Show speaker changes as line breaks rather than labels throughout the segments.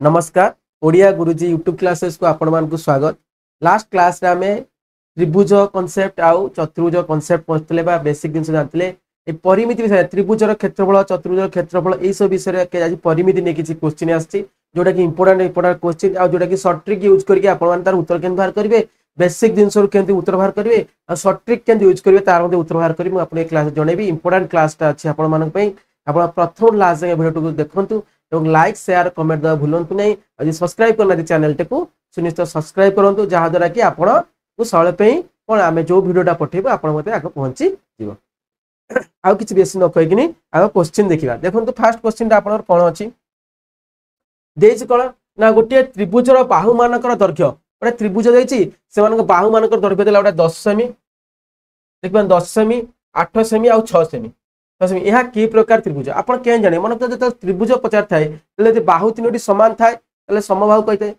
नमस्कार ओडिया गुरुजी YouTube classes को आपण मान स्वागत। लास्ट क्लास रे आमे त्रिभुज कांसेप्ट आउ चतुर्भुज कांसेप्ट पढ़ते बा बेसिक जिन जानते ए परिमिति विषय त्रिभुजर क्षेत्रफल चतुर्भुजर क्षेत्रफल ए सब विषय के आज परिमिति ने किछि क्वेश्चन आछि जोटा कि इंपोर्टेंट क्वेश्चन आ जोटा कि शॉर्ट ट्रिक यूज करके आपण मान तार उत्तर केन बाहर करिवे बेसिक जिन सब केन उत्तर बाहर करिवे आ शॉर्ट ट्रिक केन यूज करिवे तार मध्ये उत्तर बाहर करी मु आपण क्लास जणेबी इंपोर्टेंट क्लास ता अछि आपण मान पई आपण प्रथम लास्ट जगह वीडियो को देखंतु और लाइक शेयर कमेंट दवा भूलंतु नहीं आज सब्सक्राइब करना चैनल को सुनिश्चित सब्सक्राइब करूँ जहाँ द्वारा कि आपण सरल कौन आम जो भिडटा पठेबू आप आगे पहुँची जीव आउ कि बेसी न कहीकि आम क्वेश्चन देखा देखो फास्ट क्वेश्चन कौन अच्छी कौन ना गोटे त्रिभुजर बाहु मानकर दैर्घ्य गोटे त्रिभुज देती से बाहु मानकर दैर्घ्य देला गोटे 10 सेमी देखिए 10 सेमी 8 सेमी आउ 6 सेमी यह कि प्रकार त्रिभुज आप जाने मन जो त्रिभुज पचार थाए बाहु तीनो सामान थाए समबाहु कही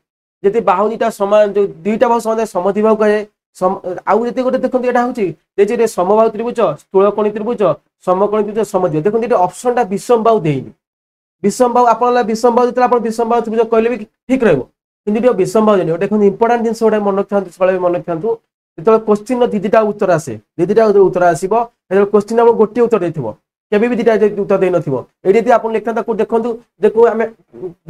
जी बाहु दीटा सामान जो दुईटा बाहु सामान समद्विबाहु कहे आउ गोटे देखो यहाँ हूँ समबाहु त्रिभुज स्थूलकोणी त्रिभुज समकोणी त्रिभुज समद्विबाहु देखो ये ऑप्शन टा विषम बाहु देनी विषम बाहु आप विषम बाहु जो विषम बाहु त्रिभुज कहले भी ठीक रही विषम बाहु देनी देखो इंपोर्टाट जिन गोटे मन रखा मन रखा जो क्वेश्चन दीटा उत्तर आसे दीटा उत्तर आसो क्वेश्चन आप गोटे उत्तर देते केबी भी दीटा उत्तर दे नथिबो एडी आप लिखता देखो देखो आम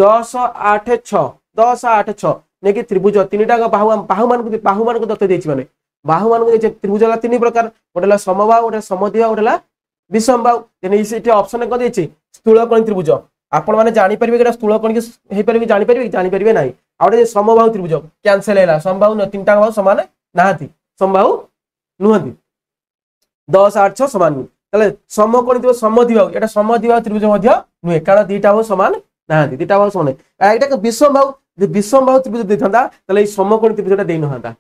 10 8 6 10 8 6 नेकी त्रिभुज तीनटा बाहु मान को दत्त देछि माने बाहु मान को त्रिभुज तीन प्रकार गोटेला समबाहु गोटे समद्विबाहु गोटेला विषम बाहु तेने इसे ऑप्शन को देछि स्थूलकोणी त्रिभुज आपण माने जानि परिबे कि स्थूलकोणी हे परिबे जानि परिबे नाही आ गोटे समबाहु त्रिभुज कैंसिल हैला समबाहु तीनटा बाहु समान नाहंती समबाहु नुहंती 10 8 6 समान समकोणी समद्विबाहु एटा समद्विबाहु त्रिभुज नुहे कारण दीटा बाहु समान ना दीटा बाहु समान एटा विषम बाहु त्रिभुज देता समकोणी त्रिभुज दे ना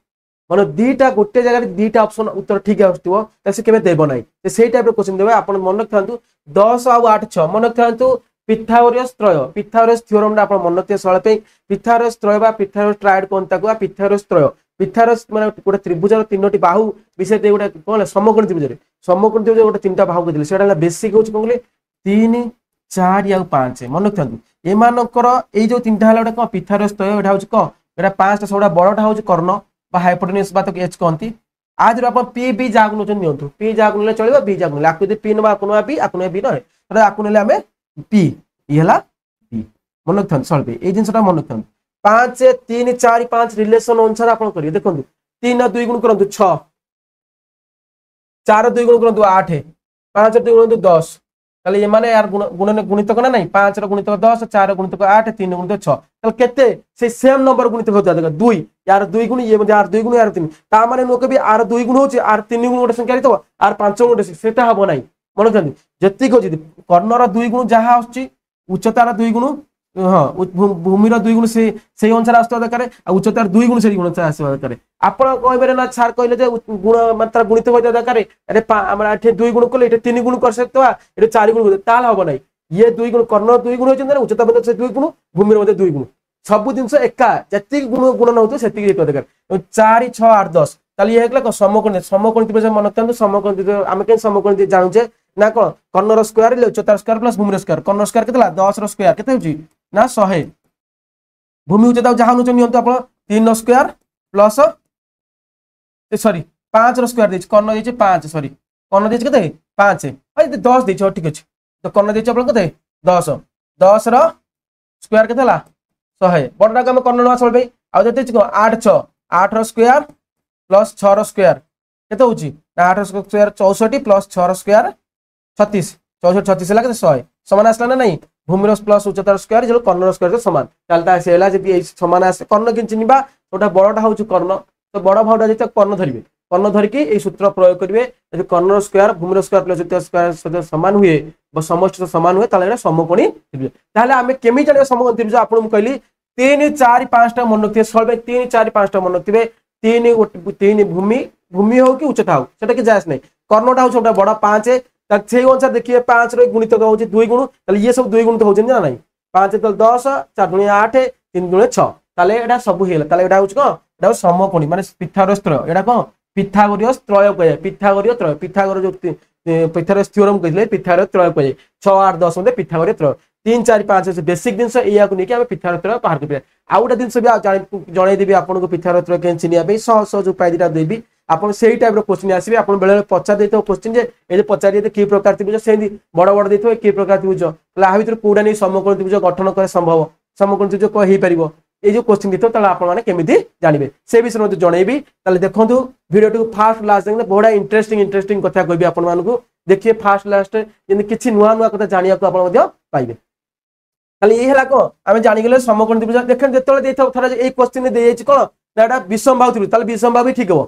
माने दीटा गोटे जगह दीटा ऑप्शन उत्तर ठीक आसो से केवे देव ना से टाइप क्वेश्चन देवे आप मन रखा 10 आउ 8 6 मन रखा पिथागोरस थ्योरम आप मन रखिए सरल पिथागोरस त्रय पिथागोरस ट्रायड कौन पिथागोरस त्रय पिथागोरस माने गोटे त्रिभुजर तीनोटी बाहु विषय गोटे कौन समकोणी त्रिभुज समकोणी त्रिभुज गोटे तीनटा बाहु कहते से बेसिक हूँ कौन कहले 3 4 आउ 5 मन रखा एमानकर ये जो तीनटा है कौन पिथागोरस त्रय यहाँ हूँ कौन यहाँ 5टा सब बड़टा हूँ कर्ण हाइपोटेन्यूज एच कहती आज आप पी बी जहाँ नौकरी पी जहाँ ना चलो बी जहाँ ना आपको पी ना आपको बी आपको बी ना आपको आम पी ये पी मन रखा सरल ये जिनसा मन रखा 5 3 4 5 रिलेशन अनुसार आप करेंगे देखो 3 2 गुण करूँ 6 4 2 गुण करूँ 8 5 2 गुण 10 ताले ये माने यार गुण गुणितक ना नहीं 5 गुणितक 10 4 गुणितक 8 3 गुणितक 6 ताले केते से सेम नंबर गुणितक होता देखो 2 यार 2 गुण ये यार 2 गुण यार 3 ता माने नो के भी आर 2 गुण होची आर 3 गुण गोटे संख्या तो आर 5 गुण सेटा हबो नाही मन रखंदी जति को जति कर्णर 2 गुण जहां आछी उच्चतार 2 गुण हाँ भूमिर 2 गुण से अनुसार आसवा दरकार उच्चतार 2 गुण से गुण आसवा दरकार आप कहे ना सार कहले गुण मात्रा गुणित होता दरकार अरे 2 गुण कले 3 गुण कर सकता ये 4 गुण ताल हम ना ये 2 गुण कर्ण 2 गुण होता उच्चता 2 गुण भूमिर 2 गुण सब जिन एका जी गुण गुण हो से दरकार 4 6 8 10 ताले ये समकोणी समकोणी मन रखते समकोणी आम कहीं समकोणी जानूचे ना कौन कर्णर स्क्वायर उच्चतार स्क्वायर प्लस भूमिर स्क्वायर कर्णर स्क्वायर के 10 स्क्वायर के ना 100 भूमि उच्चता जहाँ नियंतु आप 3 स्क्वायर प्लस सॉरी 5 स्क्वायर कर्ण दे 5 सॉरी कर्ण दे के 5 10 दे ठीक अच्छे तो कर्ण दे के 10 10 स्क्वायर के 100 बड़ा आम कर्ण ना चल भाई आउ 8 6 8 स्क्वायर प्लस 6 स्क्वायर के 8 स्क्वायर 64 प्लस 6 स्क्वायर 36 64 36 है 100 समान आसला ना नहीं भूमिर प्लस उच्चतार स्क्वायर जो कर्णर स्क्वायर समान ताल समान आसे कर्ण कि चिन्हवा गोटा बड़टा हूँ कर्ण तो बड़ भावटा जो कर्ण धरवे कर्ण धरिकी ये सूत्र प्रयोग करेंगे यदि कर्णर स्क्वायर भूमिर स्क्वायर प्लस उच्चतार स्क्वायर सहित सामान हुए समष्टि सामान हुए ताले समकोणी त्रिभुज ताले आमे केमी जाने समकोणी त्रिभुज आपन कहली 3 4 5 टा मन रखिए सरल 3 4 5 टा मन रखिए 3 भूमि भूमि हो कि उच्चता हो सेटा कि जायस नहीं कर्णटा हूँ छोटा बड़ा 5 से अनुसार देखिए 5 गुणितक हो 2 गुण ये सब 2 गुण तो होना ना नहीं 5 तो 10 4 गुण 8 3 गुण 6 ताले एटा सब हेला ताले एटा हो कौन एटा समकोणी माने पिथागोरस त्रय एटा कौन पिथागोरियस त्रय कहे पिथागोरीय त्रय पिथागोर जो पिथागोरस थ्योरम कहले पिथागोरस त्रय कहे 6 8 10 में पिथागोरीय त्रय 3 4 5 बेसिक जिनस या नहीं आम पिथागोरस बाहर कर आउ गोटे जिन भी जनईदेवी आपको पिथागोरस के चिन्ह सह सहज उपाय दुटा देवी आपन से टाइप क्वेश्चन आसवे आप बेले पचार देते क्वेश्चन जे पचार कि प्रकार त्रिभुज से बड़ बड़ देते कि प्रकार त्रिभुज भितर कौटा नहीं समकोण त्रिभुज गठन करे संभव समकोण त्रिभुज कौन हो पार ये जो क्वेश्चन देते आपने जानवे से विषय में जनईबी देखो भिडियो फास्ट लास्ट बहुत इंटरेस्टिंग कथा कहि आपको देखिए फास्ट लास्ट किसी नुआ नुआ कथा जाना को पाइबे ये कौन आम जानीगले समकोण त्रिभुज देखें जो थोड़ा ये क्वेश्चन दे कौन ना विषम बाहु त्रिभुज विषम बाहु भी ठीक हम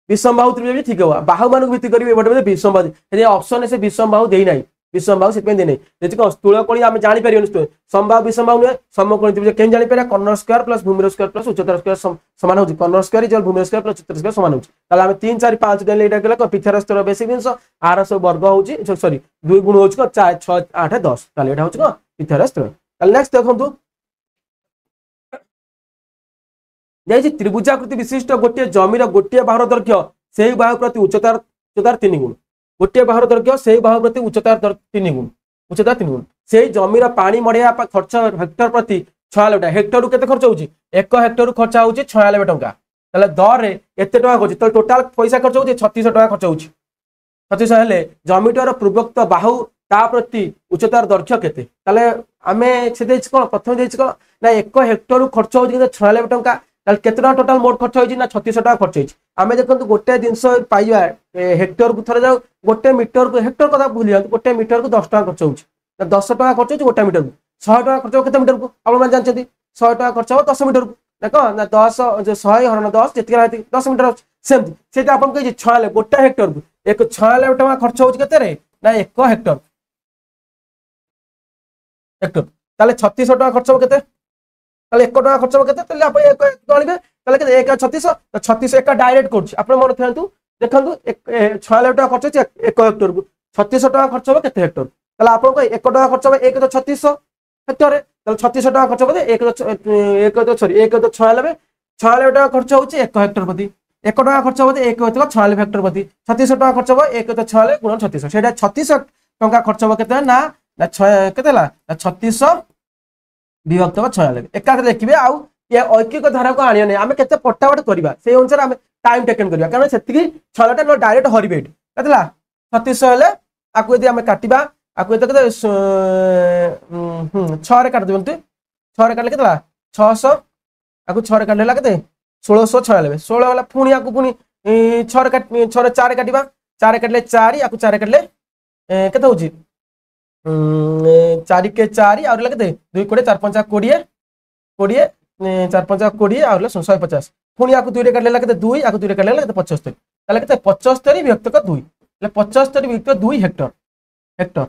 विषम बाहु त्रिभुज भी ठीक हम बाहु मान भित्ति करेंगे विषम बाहु ऑप्शन से विषम बाहु देना विषम बाहु से देना जी कौन स्थूल कोण आम जापर समबाहु विषम बाहु नुहे समकोण त्रिभुज कहीं जापर कर्णर स्क्वायर प्लस भूमिर स्क्वायर प्लस उच्चतार स्क्वायर सामान होगी कर्णर स्क्वायर भूमिर स्क्वायर प्लस उच्चतार स्क्वायर सामान होगी आम 3 4 5 देने यहाँ पिथागोरस बेसिक जिन आर सब वर्ग हो सॉरी 2 गुण हो 4 6 8 10 यहाँ हूँ पिथागोरस नेक्स्ट देखो त्रिभुजाकृति विशिष्ट गोटे जमीर गोटे बाहुर दैर्घ्य से बाहु प्रति उच्चतार 3 गुण गोटे बाहुर दैर्घ्य से बाहु प्रति उच्चतार 3 गुण उच्चतार 3 गुण से जमीर पानी मड़िया खर्च हेक्टर प्रति 96 टा हेक्टर केते खर्च होची 1 हेक्टर खर्च होची 96 टंका तले दर रे एते टंका होची तो टोटल पैसा खर्च होची 3600 टंका खर्च होची 3600 हेले जमीटर पूर्वोक्त बाहु ता प्रति उच्चतार दैर्घ्य केते तले आमे से देछ कोन प्रथम देछ कोन ना 1 हेक्टर खर्च होची 96 टंका ताल केतना टोटल मोट खर्च होची ना 3600 टंका खर्च होची आमे देखंतु गोटे जिंस पाइबा हेक्टर को थरे जाऊ गोटे मीटर को हेक्टर कथा भूल जाऊ गोटे मीटर को 10 टंका खर्च होची 10 टंका खर्च होची गोटे मीटर को 100 टंका खर्च हो केते मीटर को आपण मान जानछथि 100 टंका खर्च हो 10 मीटर को देखो ना 10 जो 100 हरण 10 जेतिका रहती 10 मीटर सेम सेटा आपण कहि 6 गोटे हेक्टर को एक 6 टंका खर्च होची केते रे ना 1 हेक्टर हेक्टर ताले 3600 टंका खर्च हो केते ताले 1 टंका खर्च हो केते ताले आपण 1 गणिबे ताले केते 1 3600 3600 एक डायरेक्ट करछ आपण मन थंतु देखंतु 6 टंका खर्च होची 1 हेक्टर को 3600 टंका खर्च हो केते हेक्टर ताले आपण को 1 टंका खर्च हो 1 तो 3600 हेक्टर ताले 3600 टंका खर्च हो 1 तो सॉरी 1 तो 96 टंका खर्च होची 1 हेक्टर प्रति 1 टंका खर्च हो 1 तो 96 हेक्टर प्रति 3600 टंका खर्च हो 1 तो 96 गुणन 3600 सेटा 3600 टंका खर्च हो केते ना ना 6 केते ला 3600 विभक्त 96 एका देखिबे आउ ये ऐकिक धारा को आनिया नै आमे केते पट्टावट करबा से अनुसार आमे टाइम टेकन करबा कारण सेतिकी 6 टा नो डायरेक्ट हरिबेट केतला 3600 हेले आकु यदि आमे काटिबा आकु एते केते 6 रे काट देबंतु 6 रे काटले केतला 600 आकु 6 रे काटले ला केते 1696 16 वाला पुनी आकु पुनी 6 रे काट 6 रे 4 रे काटिबा 4 रे काटले 4 आकु 4 रे काटले केते होची 4 के 4 और केते 2 कोड़े 4 5 20 20 4 5 20 और 150 पुणी आकु 2 रे काटले केते 2 आकु 2 रे काटले केते 75 ताले केते 75 विभक्त 2 ले 75 विभक्त 2 हेक्टर हेक्टर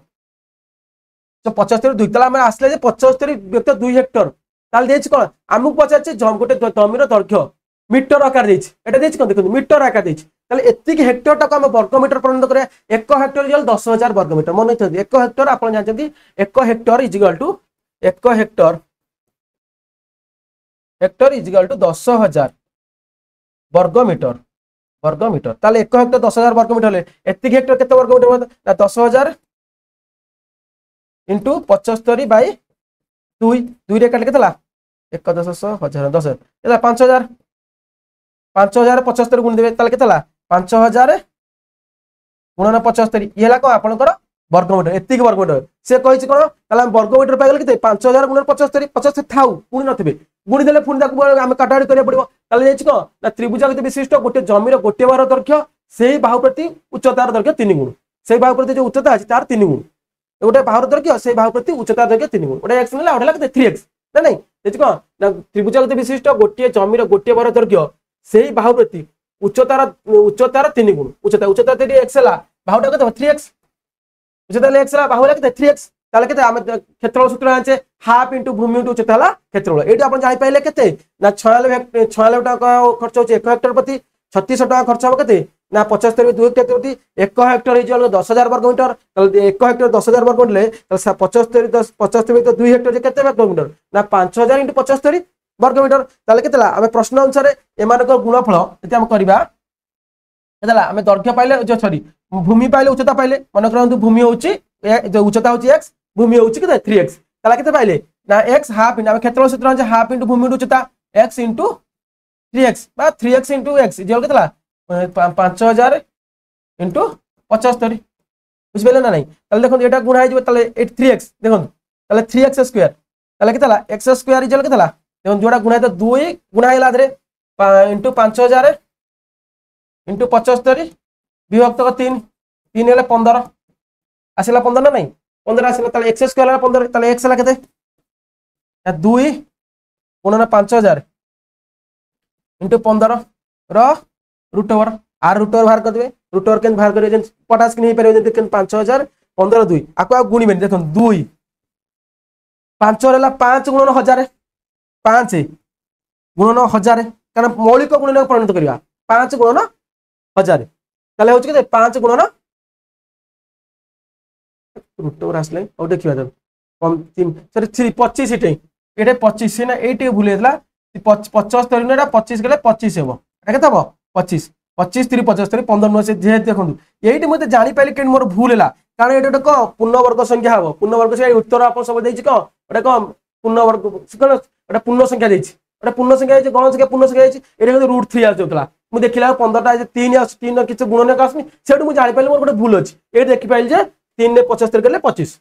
तो 75 2 ताले हम आसले जे 75 विभक्त 2 हेक्टर ताले देछि कोन हमहु पचारछि जम गोटे जमीर दैर्घ्य मीटर आकार देछि एटा देछि कोन देखु मीटर आकार देछि ताले एतिक हेक्टर तक हम वर्ग मीटर परिणत करे 1 हेक्टर इक्वल 10000 वर्ग मीटर मन छै 1 हेक्टर आपण जानछथि 1 hectare is equal to 1 hectare hectare is equal to 10000 वर्ग मीटर ताले 1 हेक्टर 10000 वर्ग मीटर ले एतिक हेक्टर केते वर्ग मीटर ना 10000 इनटू 75 बाय 2 2 रे काट केतला 1 10 1000 10 एला 5000 5000 75 गुण देबे ताले केतला 5000 गुणन 75 इहेला को आपनकर वर्ग मीटर एतिक वर्ग मीटर से कहिछि कोन ताले हम वर्ग मीटर पाइ गेल केते 5000 गुणन 75 75 थाउ पुणी नथिबे गुणी देले पुणी ताकू हम काटाडी करिया पड़िबो ताले जाइछि को ना त्रिभुजाकृति विशिष्ट गोटे जमीर गोटे बार दैर्घ्य सेही बाहु प्रति उच्चतार दैर्घ्य 3 गुण सेही बाहु प्रति जो उच्चता अछि तार 3 गुण गोटे बाहु दैर्घ्य सेही बाहु प्रति उच्चतार दैर्घ्य 3 गुण गोटे x नेला ओडला केते 3x ना नहीं जाइछि को ना त्रिभुजाकृति विशिष्ट गोटे जमीर गोटे बार दैर्घ्य सेही बाहु प्रति उच्चतार 3 गुण उच्चता 3 x ला बाहुटा केते 3x उच्चता ले x ला बाहुला केते 3x ताले केते हम क्षेत्रफल सूत्र आछे हाफ इनटू भूमि इनटू उच्चता ला क्षेत्रफल एटी आपण जाई पाइले केते ना 96 टका खर्च होचे 1 हेक्टर प्रति 3600 टका खर्च हो केते ना 75 2 हेक्टर प्रति 1 हेक्टर इज 10000 वर्ग मीटर ताले 1 हेक्टर 10000 वर्ग मीटर ले 75 10 75 तो 2 हेक्टर जे केते वर्ग मीटर ना 5000 इनटू 75 वर्ग मीटर ताले केतला हम प्रश्न अनुसार एमानक गुणफल यदि हम करबा केतला हम दैर्घ्य पाइले जो सॉरी भूमि पाइले उच्चता पाइले मन करंतु भूमि होची जो उच्चता होची x भूमि होची केते 3x তাহলে কেতে পাইলে না x হাফ ইনটু আমি ক্ষেত্রফল সূত্র আছে হাফ ইনটু ভূমি ইনটু উচ্চতা x ইনটু 3x বা 3x into x equal Ketla 5000 into 75 বুঝিপাইলে না নাই তাহলে দেখুন এটা গুণা হয়ে যাবে তাহলে 3x দেখুন তাহলে 3x স্কয়ার তাহলে Ketla x square equal Ketla দেখুন जोड़ा गुणा तो 2 गुणा हैला धरे इनटू 5000 इनटू 75 विभक्त 3 3 हेले 15 आसिला 15 ना नहीं 15 आसिला ताले x स्क्वायर ला 15 ताले x ला केते 2 गुणन 5000 इनटू 15 र root over R root over बाहर कर देबे रूट ओवर केन बाहर करे जेन पटास के नहीं पारे जेन केन 5000 15 2 आको गुणी बेन देखन 2 5 हेला 5 गुणन 1000 5 गुणन 1000 कारण मौलिक गुणन परिणत करिया 5 गुणन 1000 ताले होछ के 5 गुणन रूट ओवर आसले और देखिबा त कम 3 सॉरी 3 25 एटे एटे 25 ना एटे भूलेतला 75 नेटा 25 गेले 25 हेबो एटा केते हबो 25 25 3 75 15 नो से जे देखंतु एइटे मते जानि पाइले केन मोर भूल हैला कारण एटा को पूर्ण वर्ग संख्या हबो पूर्ण वर्ग से उत्तर आपन सब देछि को एटा को पूर्ण वर्ग कोन एटा पूर्ण संख्या देछि एटा पूर्ण संख्या देछि गण संख्या पूर्ण संख्या देछि एटा को रूट 3 आ जोतला मु देखिला 15 टा 3 आ 3 किछ गुणन कासनी सेटु मु जानि पाइले मोर गोटे भूल अछि ए देखि पाइल जे 3 ने 75 करले 25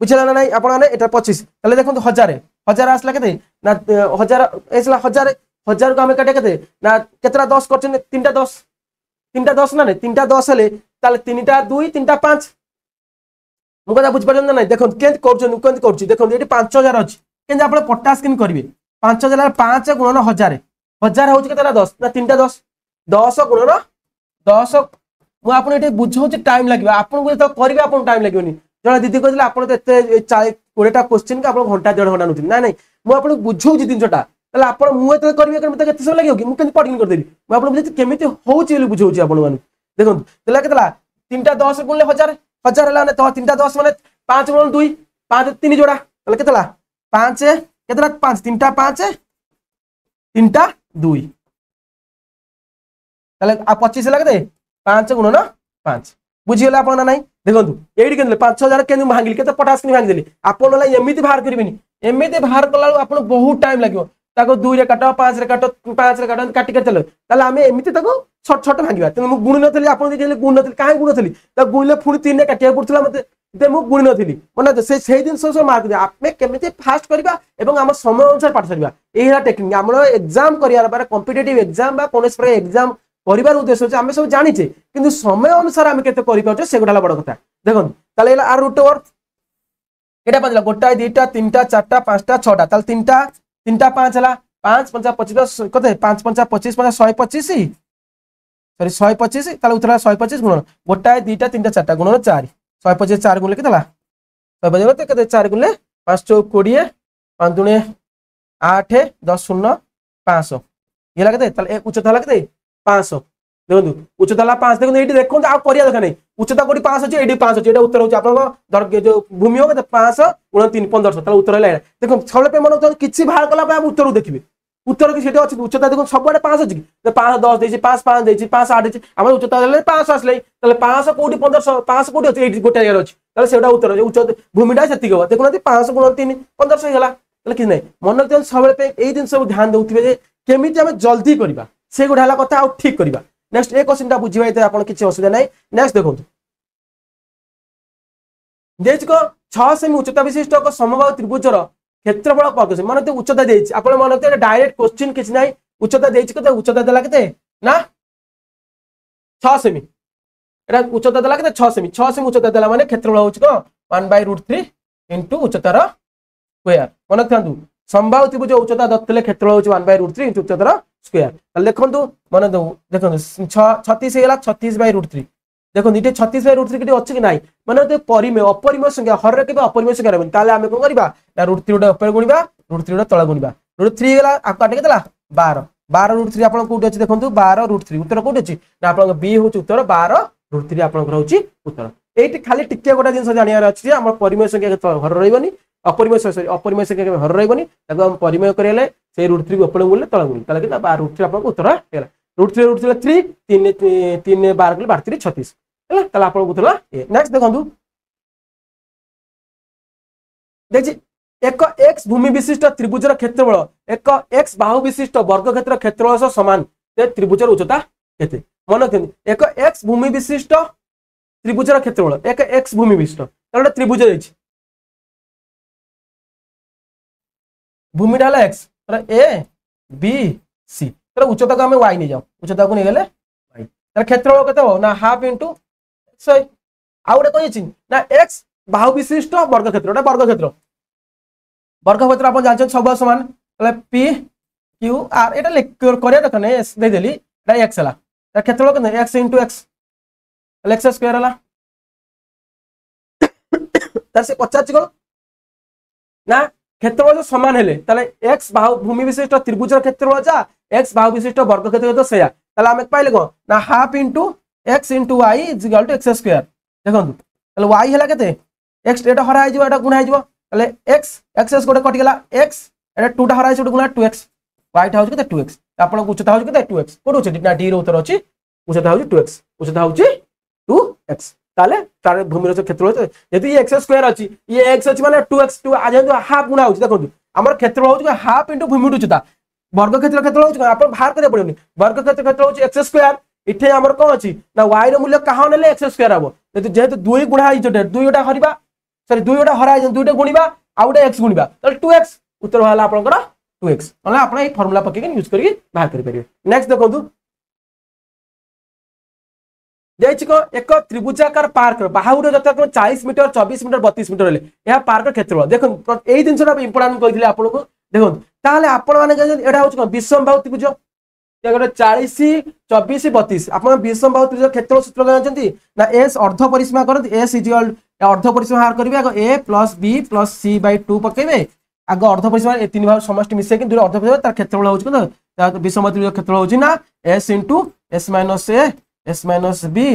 बुझला ना नहीं आपण माने एटा 25 तले देखंतु 1000 आसला केते ना 1000 एसला 1000 को हमें काटे केते ना केतरा 10 करछन 3टा 10 ना नहीं 3टा 10 हेले ताले 3टा 2 3टा 5 मु कथा बुझ परन ना नहीं देखंतु केंत करछन केंत करछि देखंतु एटी 5000 अछि केंत आपण पटास किन करबे 5000 5 गुणन 1000 1000 होछि केतरा 10 ना 3टा 10 10 गुणन 10 मु आपण एटी बुझौछि टाइम लागिबा आपण को तो करबे आपण टाइम लागिबनी जणा दीदी कहले आपण तो एते 40 20टा क्वेश्चन के आपण घंटा 1.5 घंटा नथि ना नहीं मु आपण बुझौछि दिनसटा तले आपण मु एते करबे कर मते केते समय लागियो कि मु केन पटिंग कर देबी मु आपण बुझि केमिति होउछि एली बुझौछि आपण माने देखन तले केतला 3टा 10 गुणले 1000 1000 हला ने तो 3टा 10 माने 5 गुणन 2 5 3 जोड़ा तले केतला 5 केतला 5 3टा 5 3टा 2 तले आ 25 हला केते 5 गुणन 5 बुझियला आपण ना नहीं देखंतु एडी केनले 5000 केन भांगिल केते पटास के भांग देली आपण ला एमिति बाहर करबिनी एमिति बाहर कला आपण बहुत टाइम लागियो ताको 2 रे काटो 5 रे काटो 5 रे काटो काटी के चलो ताले हमें एमिति ताको छोट छोट भांगिबा त मु गुण नथली आपण जे गुण नथली काहे गुण नथली त गुणले फुणी 3 रे काटिया पड़तला मते ते मु गुण नथली माने से दिन सो मार्क दे आपमे केमिति फास्ट करबा एवं हम समय अनुसार पाठ करबा एहा टेक्निक हमरो एग्जाम करियार बारे कॉम्पिटिटिव एग्जाम बा कोनस पर एग्जाम परिवार उद्देश्य होचे हमें सब जानिचे किंतु समय अनुसार हम केते करि पाछे से गोटाला बड़ कथा देखन ताले एला आर रूट ओवर एटा पजला गोटाय दुईटा तीनटा चारटा पांचटा छटा ताले तीनटा 5 हला 5 5 25 कते 5 5 25 5 125 सॉरी 125 ताले उतरा 125 गुणन गोटाय दुईटा तीनटा चारटा गुणन 4 125 4 गुणले केतला 125 केते 4 गुणले 5 चौक 20 5 दुने 8 10 0 500 ये लागते ताले उच्चता लागते 500 देखो उच्चता 5 देखो एटी देखो आ करिया देखा नहीं उच्चता कोडी 5 अछि एटी 5 अछि एटा उत्तर होछि आपन धर जो भूमि हो 500 गुण 3 1500 ताले उत्तर हैला देखो सबले पे मन किछि बाहर कला पे उत्तर देखिबे उत्तर कि सेटा अछि उच्चता देखो सबडे 5 अछि 5 10 देछि 5 5 देछि 5 8 देछि हमर उच्चता देले 5 आसले ताले 500 कोडी 1500 500 कोडी अछि एटी गोटा यार अछि ताले सेटा उत्तर उच्च भूमिटा सेति गबो देखो ना 500 गुण 3 1500 हैला ताले कि नै मन तो सबले पे एई दिन सब ध्यान देउथिबे जे केमिति हम जल्दी करबा से गोटा हला कथा आ ठीक करबा नेक्स्ट एक क्वेश्चन ता बुझिबाय त आपण किछि असुविधा नै नेक्स्ट देखो देज को 6 सेमी उच्चता विशिष्ट को समबाहु त्रिभुजर क्षेत्रफल प्रकाश माने तो उच्चता देछि आपण मन तो डायरेक्ट क्वेश्चन किछि नै उच्चता देछि कते उच्चता देला कते ना 6 सेमी एटा उच्चता देला कते 6 सेमी उच्चता देला माने क्षेत्रफल होछि को 1/√3 इनटू उच्चतार स्क्वायर मन थांदु समबाहु त्रिभुज उच्चता दत्तले क्षेत्रफल होछि 1/√3 इनटू उच्चतार स्क्वायर ताले देखंतु मन दउ देखंतु 36 हेला 36/√3 देखो इटे 36/√3 किटे अछि कि नाही माने तो परिमेय अपरिमेय संख्या हर रे के अपरिमेय संख्या रहबन ताले हमें को करबा ना √3 उडा ऊपर गुणिबा √3 उडा तळ गुणिबा √3 गेला आ काटे केतला 12 √3 आपण कोठी अछि देखंतु 12 √3 उत्तर कोठी अछि ना आपण बी होछि उत्तर 12 √3 आपण होछि उत्तर एठी खाली टिके गोटा दिन जानियार अछि जे हमर परिमेय संख्या हर रहइबनी अपरिमेय संख्या के हर रहइबनी ताको हम परिमेय करेले से √3 ऊपर गुणले तळ गुणि ताले के 12 √3 आपण उत्तर हेला √3 3 3 12 के 12 36 ହେଲା ତାଲେ ଆପଣ ବୁଝିଲା ନେକ୍स्ट ଦେଖନ୍ତୁ देखि एक एक्स भूमि विशिष्ट त्रिभुजर क्षेत्रफल एक एक्स बाहु विशिष्ट वर्ग क्षेत्र क्षेत्रफल सह समान त्रिभुजर उच्चता केते मन रखियंतु एक एक्स भूमि विशिष्ट त्रिभुजर क्षेत्रफल एक एक्स भूमि विशिष्ट गोटे त्रिभुज रही भूमिटा है एक्स ए बी सी तर उच्चता को आम वाई नहीं जाओ उच्चता को नहीं गले वाई तर क्षेत्रफल केते हो ना हाफ इंटू एक्स आउ गोटे कही ना एक्स बाहु विशिष्ट वर्ग क्षेत्र वर्ग क्षेत्र आप जानते सब समान पी क्यू आर ये करिया दरकार नहीं एस देदेली एक्स है क्षेत्रफल केते x into x x square है से पचार कौन ना क्षेत्रफल समान हेले एक्स बाहु भूमि विशिष्ट त्रिभुजर क्षेत्रफल जा एक्स बाहु विशिष्ट वर्ग क्षेत्र तो सैया आम पाइले कौन ना half into y is equal to x square देखो वाई है केते एक्स एटा हरा एटा गुणा हो एक्स एक्स गोटे कटिगला एक्स एटा टूटा हरा गुणा 2x वाईटा हो 2x आप उच्चता हो 2x कौन ना डी उत्तर अच्छी उच्चता हो 2x उच्चता हो 2x ताले तार भूमि क्षेत्रफल यदि ये एक्स स्क्वायर अच्छी ये एक्स अच्छी माने 2x 2 हाफ गुणा होची देखो हमर क्षेत्रफल होची हाफ इंटू भूमि उच्चता वर्ग क्षेत्र होची आप बाहर करिया पड़ोनी वर्ग क्षेत्र होची एक्स स्क्वायर इथे हमर कोन अच्छी ना y रो मूल्य कहा नेले एक्स स्क्वायर हबो जेहेतु 2 गुणा होई जोटे 2 गोटा हरिबा सॉरी 2 गोटा हरा 2 गोटा गुणिबा आ गोटे x गुणिबा त 2x उत्तर होला आपनकर 2x मतलब आपण ए फार्मूला पके यूज करके बाहर करि परिबे नेक्स्ट देखंतु जाइछि को एक त्रिभुजाकार पार्क बाहुर जता 40 मीटर 24 मीटर 32 मीटर हेले या पार्क क्षेत्रफल देखो एई दिनसटा इंपोर्टेंट कहिथिले आपन को देखो ताले आपण माने एटा होछ को विषमबाहु त्रिभुज गोटे 40 24 32 आप विषमबाहु त्रिभुज क्षेत्रफल सूत्र जानते ना एस अर्ध परिसीमा करते एस इज अर्ध परिसीमा बाहर करेंगे आग ए प्लस बी प्लस सी बाय 2 पकेबे आग अर्ध परिसीमा ए तीन भाग समष्टि मिसे कि अर्ध परिसीमा तार क्षेत्रफल होछ विषम त्रिभुज क्षेत्रफल होछ ना s into s minus a s minus b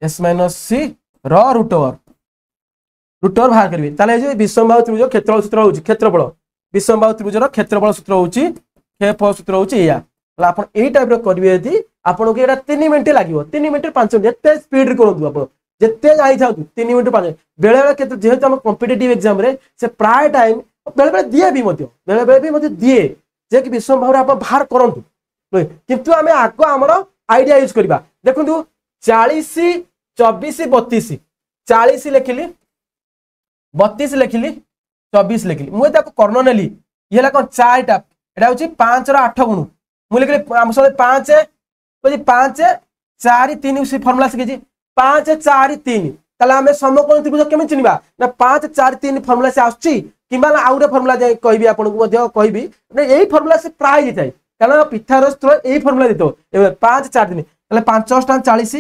s minus c root over बाहर करेंगे ताले विषमबाहु त्रिभुज क्षेत्रफल सूत्र होछ क्षेत्रफल विषमबाहु त्रिभुजर क्षेत्रफल सूत्र होछ क्षेत्रफल सूत्र होछ या आप टाइप करेंगे यदि आपको ये 3 मिनट लगे 3 मिनट 5 मिनट जिते स्पीड करूँ आप जिते जाई था 3 मिनट 5 बेले बेले जेहेतु आम कॉम्पिटिटिव एग्जाम रे से प्राय टाइम बेले बेले दिए भी बेले बेले भी दिए जे कि विषम भाव आप बाहर करूँ किंतु आम आग आम आइडिया यूज करवा देखो 40 24 32 40 लिखिली 32 लिखिली 24 लिखिली मुझे कर्ण नेली ये कौन 4टा यहाँ हूँ 5 रो 8 गुण मुझे लिखिली आम सब 5 5 4 3 से फर्मुला शिखी 5 4 3 ताले आम समकोण त्रिभुज केमी चिन्हवा ना 5 4 3 फर्मुला से आसुची किंबा आउ गोटे फर्मुला जाई कहबी आपनको मध्य कहबी एई फर्मुला से प्राय दिथाय कारण पिथागोरस तो एई फर्मुला दितो 5 4 3 ताले 5 अष्टांग 40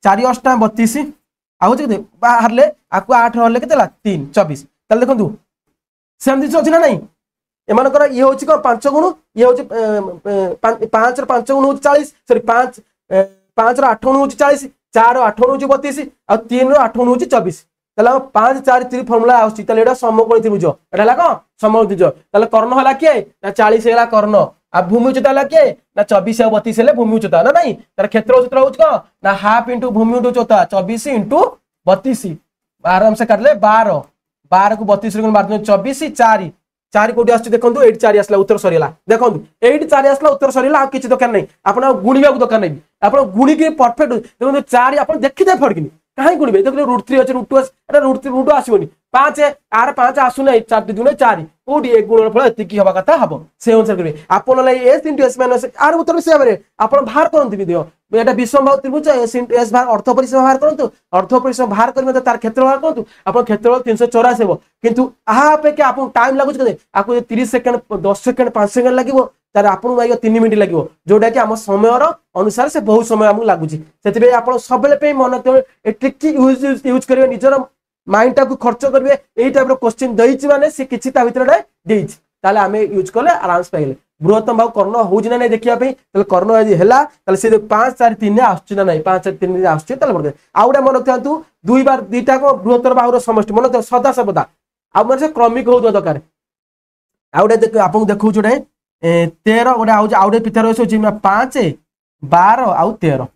4 अष्टांग 32 आउ जे बाहरले आकु 8 रहले केतेला 3 24 ताले देखंतु सेम दिस अछि ना नहीं एमानकर ये होची को 5 गुण ये होची 5 रो 5 गुण होची 40 सॉरी 5 रो 8 गुण होची 40 4 रो 8 गुण होची 32 और 3 रो 8 गुण होची 24 ताले 5 4 3 फार्मूला आउची ताले एटा समकोण त्रिभुज एटा हला को समकोण त्रिभुज ताले कर्ण हला के ना 40 हला कर्ण आ भूमि उच्चता हला के ना 24 और 32 हेले भूमि उच्चता ना नहीं तार क्षेत्र सूत्र होची को ना हाफ इनटू भूमि उच्चता 24 इनटू 32 आराम से काटले 12 12 को 32 रे गुण मार 24 4 4 कोटी आछ देखो 8 4 आसला उत्तर सरीला देखो 8 4 आसला उत्तर सरीला आ किछि दरकार नै आपण गुणिबा को दरकार नै आपण गुणी के परफेक्ट देखो 4 आपण देखि दे फड़किनी काहे गुणिबे देखो √3 अछि √2 एटा √3 आसीबोनी 5 आर 5 आसु नै 4 2 4 कोडी एक गुणन फल एति की हबा कथा हबो से अनुसार करबे आपण लै s * s - आर उत्तर से हमरे आपण बाहर करंती भी दियो एटा विषमबाहु त्रिभुज s * s बाहर अर्ध परिसीमा बाहर करंतु अर्ध परिसीमा बाहर करबे तार क्षेत्र बाहर करंतु आपण क्षेत्रफल 384 हेबो किंतु आहा पे के आपण टाइम लागु छै आकु 30 सेकंड 10 सेकंड 5 सेकंड लागिवो तार आपण भाई 3 मिनिट लागिवो जोटा कि हम समय अनुसार से बहुत समय हमको लागुची सेति आपण सबले पे मन ट्रिक यूज करिवे निजर माइंड टाको खर्च करेंगे यही टाइप क्वेश्चन देछि माने से किछि ता भितर देछि ताले आमे यूज करले आराम से पाइले बृहत्तम भाव कर्ण होउछि ना नै देखिया पे ताले कर्ण यदि हेला ताले से 5 4 3 ने आछछि ना नै 5 4 3 ने आछछि ताले बरदे आउडा मन रखथांतु दुई बार दीटा को बृहत्तर भावर समष्टि मन सदा सबदा आ मन से क्रमिक होउ दरकार आउडा देख आपन देखौ जोडे 13 गोटे आउडे पिथागोरस होछि 5 12 आउ 13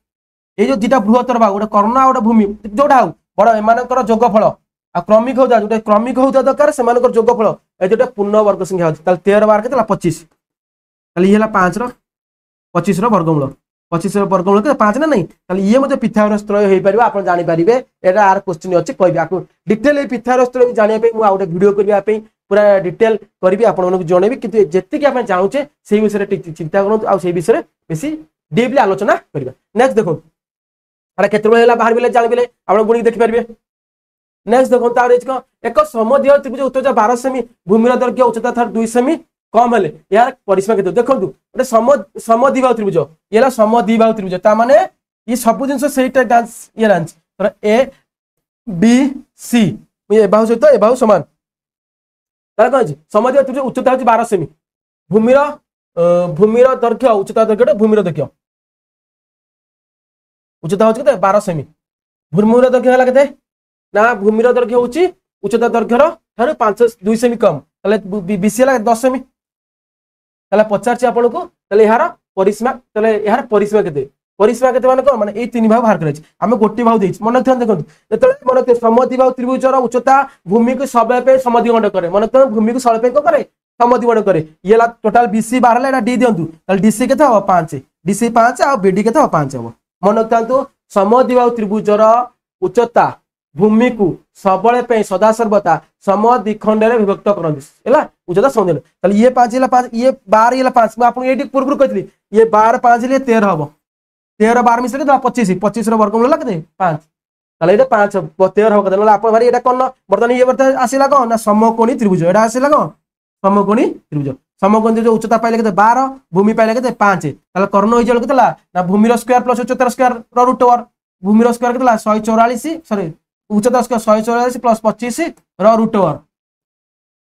ए जो दीटा बृहत्तर भाव गोटे कर्ण आ गोटे भूमि जोडा बड़ एमानकर जोगफल आ क्रमिक होता जो क्रमिक होता दरकार से जोगफल ए जो पूर्ण वर्ग संख्या होती 13 बार के 25 ये 5 25 वर्गमूल 25 वर्गमूल के 5 ना नहीं ये मत पिथागोरस त्रय हो पार आप जानीपारे एटा आर क्वेश्चन अच्छे कह आपको डिटेल पिथागोरस त्रय जानापी मुझे गोटे भिडियो करने पूरा डिटेल करी आपको जनइबी कि जी आप चाहूचे से विषय चिंता करूँ आ विषय बेसी डीपली आलोचना करवा नेक्स्ट देखो क्षेत्रफल बाहर जानी आप गुणी देखिपारे नेक्स्ट देखो कौन एक समद्विबाहु त्रिभुज उच्चता 12 सेमी भूमि दैर्घ्य उच्चता था 2 सेमी कम हेले यार परिसीमा केते देखो गोटे समद्विबाहु त्रिभुज ये समद्विबाहु त्रिभुज ता माने ये सब जिन से डांस ये डांस ए बी सी ए बाहु सहित ए बाहु समान कौन समद्विबाहु त्रिभुज उच्चता हूँ 12 सेमी भूमिर दैर्घ्य उच्चता दैर्घ्य भूमिर दैर्घ्य उच्चता हूँ 12 सेमी भूमिर दैर्घ्य है के ना भूमिर दैर्घ्य हूँ उच्चता दैर्घ्यर 2 सेमी कम बीसी है 10 सेमी पचार आपन को यार परिसीमा यार परिसीमा के माने कौन माने 3 भाग बाहर कर गोटे भाग दे मन देखो जो मन समद्विबाहु त्रिभुजर उच्चता भूमि को सबे समद्विखंड करे मन भूमि को सबे कौन करे समद्विखंड करे ये टोटाल बीसी बाहर डी दिंतु डीसी के 5 डीसी 5 आ बीडी के 5 हम मन रखता समद्विबाहु त्रिभुजर उच्चता भूमि को सबले सदा सर्वदा समद्विखंड विभक्त करते उच्चता समझे ये 5 ये 12 ये 5 मुझे पूर्व कही ये 12 5 ये 13 हम 13 12 मिस 25 25 वर्गमूल लगे 5 ये 5 13 हम कहते आप भाई ये कौन बर्तमान ये आसला कौन ना समकोणी त्रिभुज यहाँ आसला कौन समकोणी त्रिभुज समकोणी त्रिभुज उच्चता पाइले के 12 भूमि पाइले के 5 कर्ण हो जाए ना भूमिर स्क्वायर प्लस उच्चतार स्क्वायर रूट ओवर भूमिर स्क्वायर के 144 सॉरी उच्चता square 144 plus 25 root over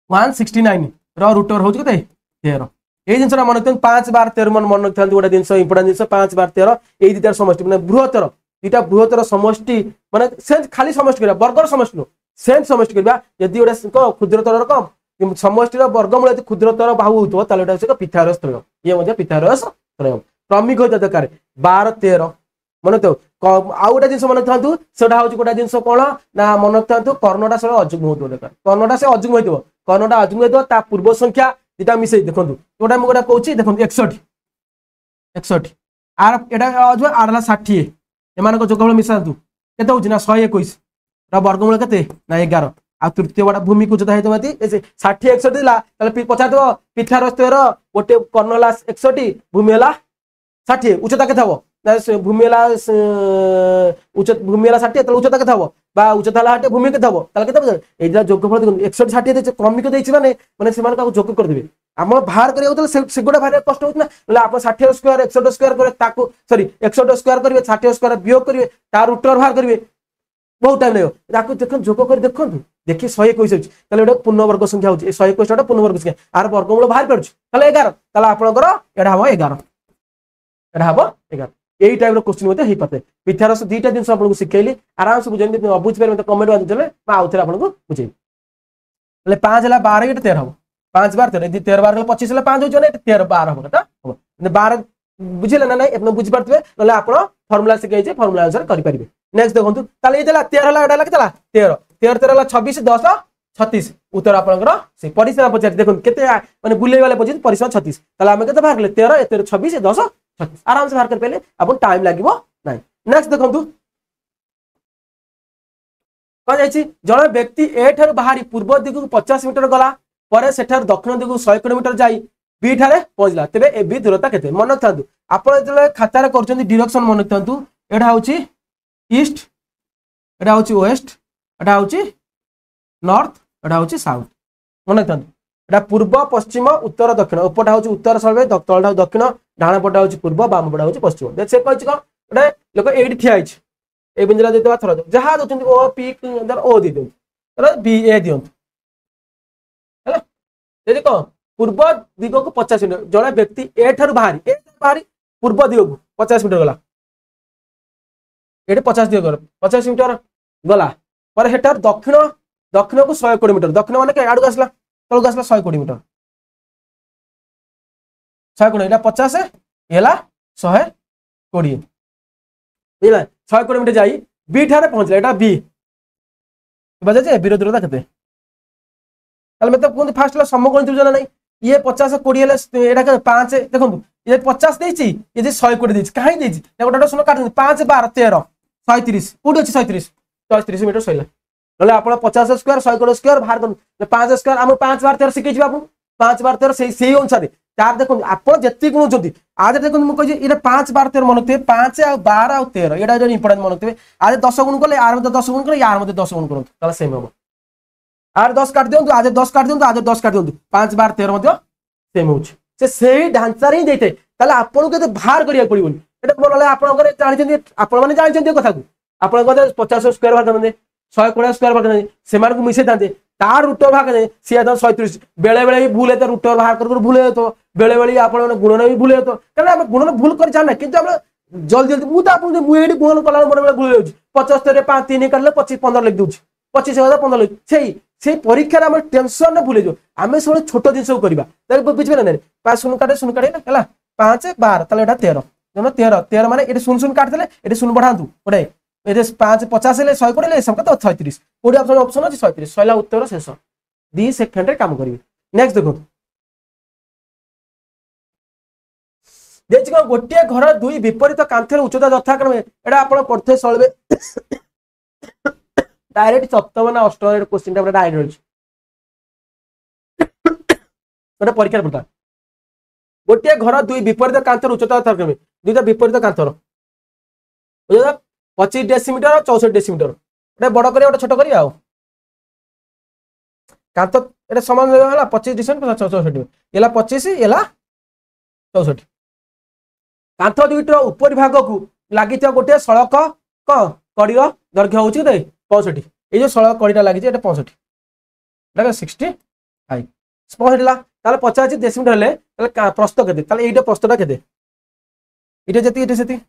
169 root over हूँ 13 ये जिन मन रखते 5 बार 13 मन रखते गोटे जिन इंपोर्टां जिन 5 बार 13 ये दुटा समष्टि मैंने बृहत्तर दुटा बृहत्तर समष्टि माने से खाली समष्टि करवा वर्गर समष्टि नो सेम समष्टि करवा यदि गोटे क्षुद्रतर कम समष्टिर वर्गमूल यदि क्षुद्रतर बाहु होता पिथागोरस त्रय ये पिथागोरस त्रय क्रमिक होता दरकार 12 13 मन तो आउ गोटे जिन मन रखता से हूँ गोटे जिन कौन ना मन रखता कर्णटा से अजुग्म हो दरकार कर्णटा से अजुग्म हो कर्णटा अजुग्म हो पूर्व संख्या दुटा मिसे देखो गोटा मुझे कौन देखो 61 आर एटा आड़ 60 एम जोगफल मिसातु के ना 121 वर्गमूल के ना 11 आ तृतीय बड़ा भूमि को उच्चता होती 60 61 पचार पिथागोरस त्रयर गोटे कर्ण 61 भूमि है 60 उच्चता के भूमि भूमि 60 उच्चता के उच्चता है भूमि के जोगफल देखो 61 60 क्रमिक देखिए मैंने जोग करदे आम बाहर कर गोटे भारी कष्ट होता ना आप 60 स्क्वायर 61 स्क्वायर सॉरी 61 स्क्वायर करेंगे 60 स्क्वायर वियोग करेंगे तार रूटर बाहर करेंगे बहुत टाइम लगे देख जोग कर देखो देखिए 121 होते पूर्ण वर्ग संख्या होती 121 पूर्ण वर्ग संख्या आर वर्गमूल बाहर पार्छ 11 आपंकर एटा हम 11 एटा हम 11 यही टाइप क्वेश्चन हो पाते पिथागोरस दुईटा जिन आपको शिखेली आराम से बुझे न बुझीपारे मतलब कमेंट बांधे आउ थे आपको बुझे 5 है 12 ये 13 हम 5 बार 13 13 बार 25 है 5 हो 13 12 हम 12 बुझे ना ना बुझीपारे ना आप फर्मुला शिखे फर्मुला अनुसार करेंगे नेक्स्ट देखो ये 13 है 13 13 26 10 36 उत्तर आपंकर परिसीमा पचार देखो के बुले वाले पचार परिसीमा 36 आम के बाहर 13 26 10 36 आराम से बाहर कर पारे आप टाइम लगे ना नेक्स्ट देखो कौन जाइए जड़े व्यक्ति ए ठार बाहरी पूर्व दिग को 50 मीटर गला पर से दक्षिण दिग 100 किलोमीटर जाई बी ठारे पहुंचला तेरे ए बी दूरता के मन रखता आप खातार कर डिरेक्शन मन रखता यहाँ हूँ ईस्ट यहाँ हूँ वेस्ट यहाँ हूँ नॉर्थ यहाँ हूँ साउथ मन रखता यहाँ पूर्व पश्चिम उत्तर दक्षिण उपटा हूँ उत्तर सर्वे तलटा दक्षिण डाण पटा हूँ पूर्व बाम पटा हूँ पश्चिम से कही कौन गोटे लोक ये ठिया ए बिंदुला देते थर जहाँ दौरान ओ पी ओ दे दिखाँ बी ए दिंतु है कौन पूर्व दिग को 50 मीटर जड़े व्यक्ति ए ठार बाहरी पूर्व दिग को 50 मीटर गला ये 50 दिग 50 मीटर गला पर हेटार दक्षिण दक्षिण को 120 मीटर दक्षिण माने आड़ आसला तलक आसला 120 मीटर 120 यहाँ 50 है 120 बुझे 120 मीटर जाई बी ठारे पहुंचला यहाँ बी बुझे बी दूरता के मतलब कहते फास्ट समकोण त्रिभुज ना ये 50 20 एटा 5 देखो ये 50 देछि ये 100 20 कहीं देछि गोटे सुन काट 5 12 13 130 कोठी अछि 130 130 मीटर सइला नले आपण 50 स्क्वायर 100 कोण स्क्वायर बाहर कर 5 स्क्वायर हम 5 12 13 सिखै बाबू 5 12 13 सेही अनुसार तार देखो आपण जत्ती गुण जति आज देखो मु कहि ये 5 12 13 मनते 5 आ 12 आ 13 एटा जो इंपोर्टेंट मनते आज 10 गुण करले यार मते 10 गुण करे यार मते 10 गुण करंतु ताला सेम हो आर 10 काट दियंतु आज 10 काट दियंतु आज 10 काट दियंतु 5 12 13 मते सेम होछ से सेही ढांचा रे देते ताले आपण के बाहर करिया पड़िबोनी एटा बोलले आपण करे जानि आपण माने जानि कथा को आपण कहते 50 स्क्वायर भाग करते 100 स्क्वायर भाग करते से मार को मिसे दांते तार रूट भाग ने सी 130 बेले बेले भूल है रूट बाहर कर भूल है तो बेले बेले आपण गुणन भी भूल है तो कारण हम गुणन भूल कर जाना किंतु हम जल्दी जल्दी मु तो आपण मु एडी गुणन कला मोर बेले भूल होउची 75 रे 5 3 काटले 25 15 लिख दूची 25,015 लिख से परीक्षा रे हम टेंशन न भूले जो आमे सब छोट जिंस को करबा त बुझबे ना 5 शून्य काटे ना हला 5 12 तले एटा 13 जनो 13 13 माने एटी शून्य शून्य काट देले एटी शून्य बढ़ांतु ओडे एटे 5 50 ले 100 पड़ले सब कत 36 कोडी ऑप्शन अछि 36 सैला उत्तर शेष 2 सेकंड रे काम करिवे नेक्स्ट देखो देखो गोटे घर दुई विपरीत कांथर उच्चता यथाक्रमे एटा आपण पढ़थे सळबे डायरेक्ट सप्तम ना अष्टम क्वेश्चन टा डायरेक्ट गोटे परीक्षा पड़ता गोटे घर दुई विपरीत कांथर उच्चता यथाक्रमे दुईटा विपरीत कांथर 25 डेसीमीटर 64 डेसीमीटर गोटे बड़ करिया गोटे छोट करिया कांथ एटा समान होला 25 डेसीमीटर 64 एला 25 एला 64 कांथ दुईटर ऊपर भाग को लागि गोटे सड़क कड़ीर दैर्घ्य होची 65 ये जो सड़क कड़ीटा लागि 65 65 65 ताले 50 डेसीमीटर ले ताले प्रस्थ केते ताले एटा प्रस्थटा केते एटा जति एटा सेति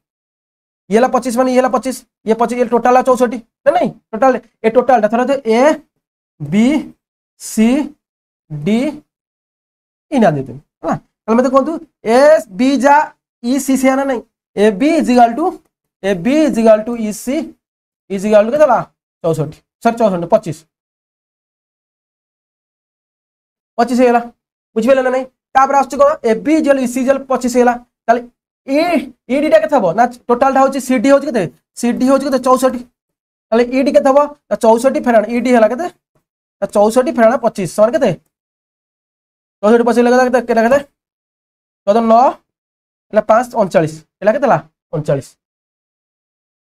येला 25 माने येला 25 ये 25 ये टोटल 64 ना नहीं टोटल ए टोटल थरा तो ए बी सी डी इना देते हां ताले मते कोंतु एस बी जा ई सी से आना नहीं A B is equal to E C is equal to केतला 64 सर 64 25 25 हेला बुझिबेला ना नहीं तापर आछी कोन ए बी जल ई सी जल 25 हेला ताले ए डी टा केते हबो ना टोटल टा होची सी डी होची केते सी डी होची केते 64 ताले ई डी केते हबो 64 फेरान ई डी हेला केते 64 फेरान 25 समान केते 64 25 लगा केते केटा केते 9 एला 5 39 एला केतला 39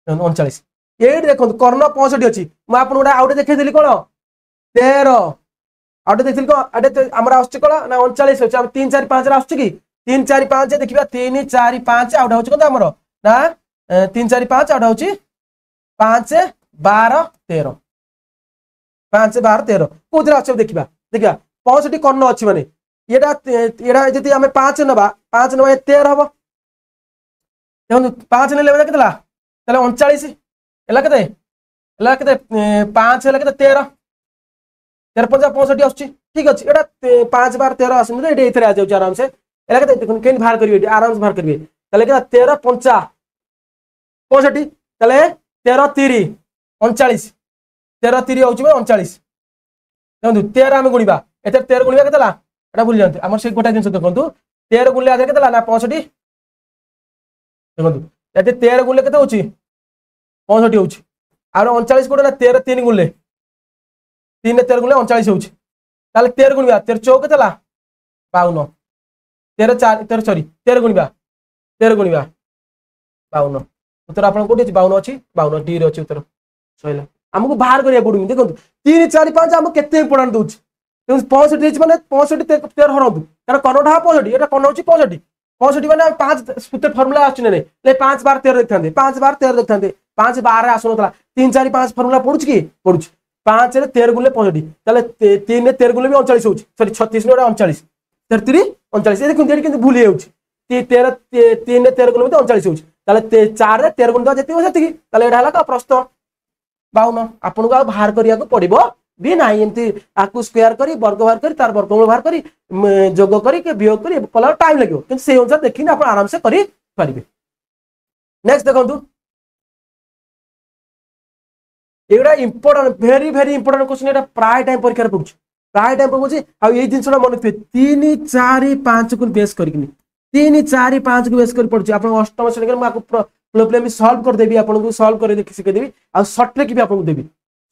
39 ये देखो कर्ण 65 अछि म आपन ओडा आउटे देखै देली कोन 13 आउटे देखिल को आडे हमरा आछी कोन ना 39 अछि हम 3 4 5 रा आछी की 3 4 5 देखिबा 3 4 5 आउट होछ कोन हमरो ना 3 4 5 आउट होछ 5 12 13 5 12 13 कोदरा अछि देखिबा देखिबा 65 कर्ण अछि माने एडा जति हमें 5 नबा 13 हबो देखो 5 ने लेबा केतला तले 39 एला केते 5 एला केते 13 13 65 आछी ठीक अछि एडा 5 12 13 आछन एडे इथरे आ जाउ आराम से एला केते देखुन केन बाहर करिवे आराम से बाहर करिवे तले केता 13 5 65 तले 13 3 39 13 3 होउची 39 देखु 13 हम गुणीबा एते 13 गुणीबा केतला एटा भूल जानते हमर से गोटा दिन देखंतु 13 गुणले आदे केतला ना 65 देखंतु एते 13 गुणले केते होउची 65 होउची आरो 39 कोडा ना 13 3 गुणले 3 ने 13 गुणले 39 होउची ताले 13 गुणीबा 13 चौक केतला 52 13 4 13 सॉरी 13 गुणीबा 52 उत्तर आपण कोठी अछि 52 अछि 52 डी रे अछि उत्तर सहिला हमकु बाहर करिया पडुमी देखंतु 3 4 5 हम केते इंपोर्टेंट दोछि 65 देछि माने 65 13 हरंतु कारण कनोडा 65 एटा कन होछि 65 माने 5 सूत्र फार्मूला आछि ने ले 5 12 13 देखथांते 5 12 13 देखथांते 5 12 आसनतला 3 4 5 फार्मूला पडुछि की पडुछि 5 रे 13 गुणले 65 ताले 3 ने 13 गुणले भी 39 होछि सॉरी 36 ने 39 33 39 देखुन देडी किंतु भूल हेउछि 13 3 ने 13 गुणले 39 होछि ताले 4 रे 13 गुण जति हो जति की ताले एडा हला का प्रश्न 52 आपन को बाहर करिया को पड़िबो भी नाही एमती आकु स्क्वायर करी वर्ग बाहर करी तार वर्गमूल बाहर करी जोग करी के वियोग करी कला टाइम लागो किंतु से अनुसार देखिन आप आराम से करी परिबे नेक्स्ट देखंतु एगुड़ा इंपोर्टेंट भेरी भेरी इंपोर्टेंट क्वेश्चन एटा प्राय टाइम परीक्षा रे पड़छ प्राय टाइम पड़छ आ ए जिनसटा मन थे 3 4 5 को बेस करकिनी 3 4 5 को बेस कर पड़छ आपन अष्टम श्रेणी में आपको प्रॉब्लम सॉल्व कर देबी आपन को सॉल्व कर दे सिखे देबी आ शॉर्ट ट्रिक भी आपन को देबी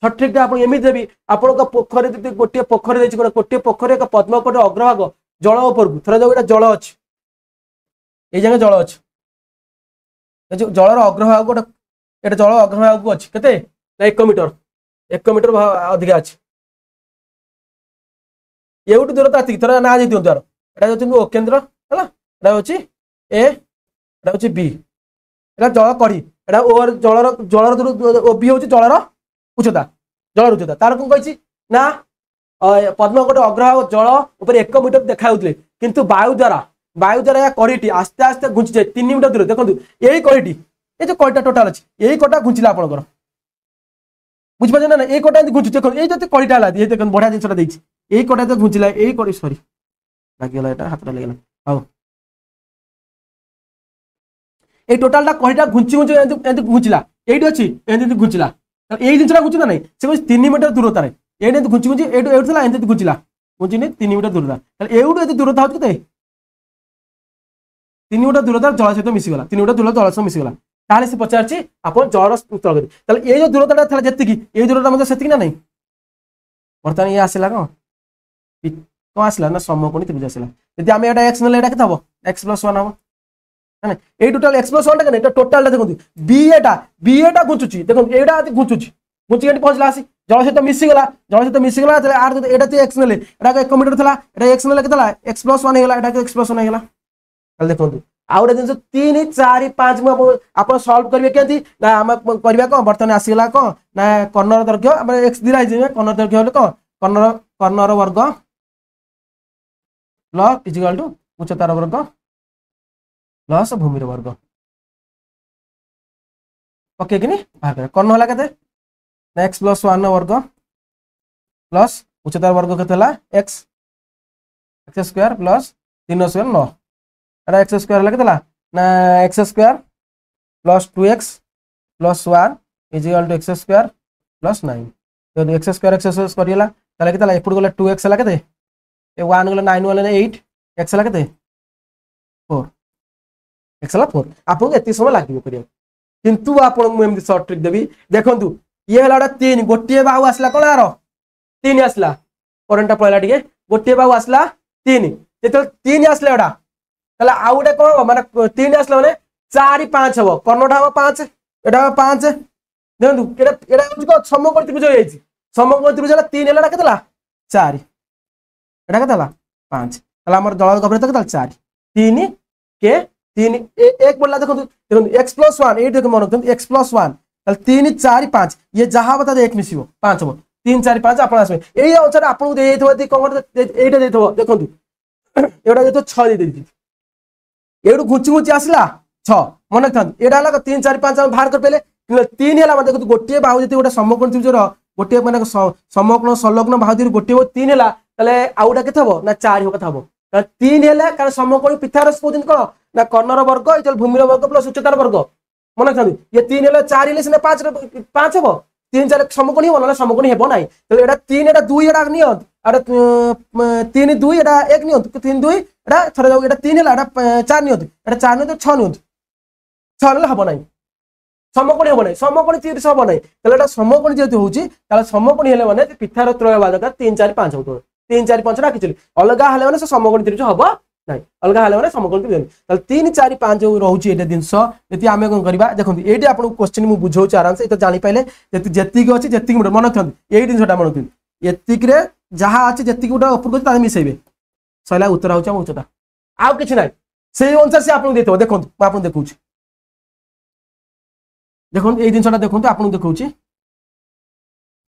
शॉर्ट ट्रिक आपन एमि देबी आपन का पोखरे गोटे पोखरे देछि गोटे पोखरे एक पद्मकोट अग्रभाग जल ऊपर को थरा जो एटा जल अछि ए जगह जल अछि ए जो जलर अग्रभाग गोटे एटा जल अग्रभाग को अछि कते 1 मीटर अधिक अच्छे ये दूरता थोड़ा ना दिखाँ तार यहाँ ओ केन्द्र है ए यहाँ बी एटा जल कड़ी एटा ओर जलर जलर ओ बी हूँ जलर उच्चता तार कौन कही ना पद्मकोट अग्रभाग जल ऊपर 1 मीटर देखा किंतु वायु द्वारा या कड़ी आस्ते आस्ते घुंची जाए 3 मीटर दूर देखो यही कड़ी ये जो कड़ीटा टोटाल अच्छी यही कड़ा घुंचला आपंकर बुझे ना ये कटा घुंचु देखो ये जो कड़ीटा है देख बढ़िया जिनसा देखिए यही कटा तो घुंचला यही कड़ी सरी लगे हाथ लगे हाँ ये टोटाल कड़ीटा घुंची घुंची घुंचला ये अच्छी घुंचला यही जिनसा घुंचू ना नहीं से 3 मीटर दूरतार ये घुंची घुंची ये घुंचला घुंचनी 3 मीटर दूरता एवं ये दूरता हो 3 मीटर दूरता जल सहित मिसीगला 3 मीटर दूर जल सहित मिसीगला ताले से पचार आप जल उत्तर कर ये जो दूरता था जी ये दूरता से ना नहीं बर्तमान ये आसला कौन आसला ना समकोणी त्रिभुज आसला यदि आम एटा एक्स ना के हम एक्स प्लस 1 हम है ये टोटाल एक्स प्लस 1 टा टोटाल देखो बी एटा घुंचुची देखो एटा घुंचुची घुंची पहुंचला आसी जल सहित मिसीगला आर एटा एक्स ने 1 मीटर था एक्स ने एक्स प्लस 1 होगा एक्स प्लस 1 होगा देखो आउ गोटे जिन 3 4 5 आप सल्व करेंगे केमती ना आम करवा कौन बर्तमान आसगला कौन ना कर्णर दैर्घ्य एक्स दिरा कर्णर दैर्घ्य हेल्ले कौन कर्णर वर्ग प्लस इजिकल टू उच्चतार वर्ग प्लस भूमि वर्ग पके बाहर कर कर्ण है के एक्स प्लस 1 वर्ग प्लस उच्चतार वर्ग के x x square plus 3 square 9 एटा एक्स स्क्वायर है के ना x square plus 2x plus 1 is equal to x square plus 9 तो एक्स स्क्वायर करला के एपट गला 2x है के 1 गला 9 गला 8 x है के 4 x है 4 आपको एत समय लगे कर किंतु आपको सर्ट ट्रिक देवी देखो ये है 3 गोटे बाहु आसला कौन यार 3 आसला करेन्टा पड़ा टे गोटे बाहु आसला 3 जो 3 आसला एटा ताले आउ गोटे कौन हम माने 3 आसला माने 4 5 हम कर्णटा हम 5 एटा 5 देखो एटा समकोण त्रिभुज हो जाइए समकोण त्रिभुज 3 है के 4 एटा के 5 ताले हमर जल गभीरता के 4 3 के 3 एक बोला देखो देखो x प्लस 1 ये देखो मन रखते x प्लस 1 ताले 3 4 5 ये जहां बता दे 1 मिसिबो 5 हम 3 4 5 आपण आसबे एई अनुसार आपन दे देथो यदि कोन एटा देथो देखो एटा देथो 6 दे देथि एडू घुंची घुंची आसला 6 मन रखते एटा लगा 3 4 5 हम बाहर कर पेले 3 है देखो गोटे बाहु जति गोटे समकोण त्रिभुजर गोटे माने समकोण संलग्न बाहु जति गोटे 3 है ताले आउडा केते हबो ना 4 हो कथा हबो 3 है कारण समकोण पिथागोरस कहउछन कोन ना कर्णर वर्ग इजल भूमिर वर्ग प्लस उच्चतार वर्ग मन रखते ये 3 है 4 है सिने 5 हबो 3 4 समकोणी हो ना समकोणी हेबो नाही तो एटा 3 एटा 2 एटा नियो एटा 3 2 एटा 1 नियो 3 2 एटा थरे जाऊ एटा 3 है एटा 4 नियो एटा 4 नियो 6 नियो 6 ले हबो नाही समकोणी हबो नाही समकोणी 30 हबो नाही तले एटा समकोणी जेतु होउची ताले समकोणी हेले माने पिथागोरस त्रय बादक 3 4 5 होतो 3 4 5 राखिचली अलगा हले माने समकोणी त्रिभुज हबो नहीं अलग हाल मैंने समकोण त्रिभुज 3 4 5 जो रोचे एटा जिंस यदि आमे कोन करबा देखो एटी आपन क्वेश्चन मु बुझौ आराम से तो जानि पाइले जति की अछि जति मीटर मन रखथि एई जिंसटा मन रखथि एतिक रे जहा अछि जति उडा ऊपर को ताने मिसेबे सैला उत्तर होचा उच्चता आ किछ नाही सेई अनुसार से आपन देथो देखो म आपन देखौछि देखो एई जिंसटा देखो आपन देखौछि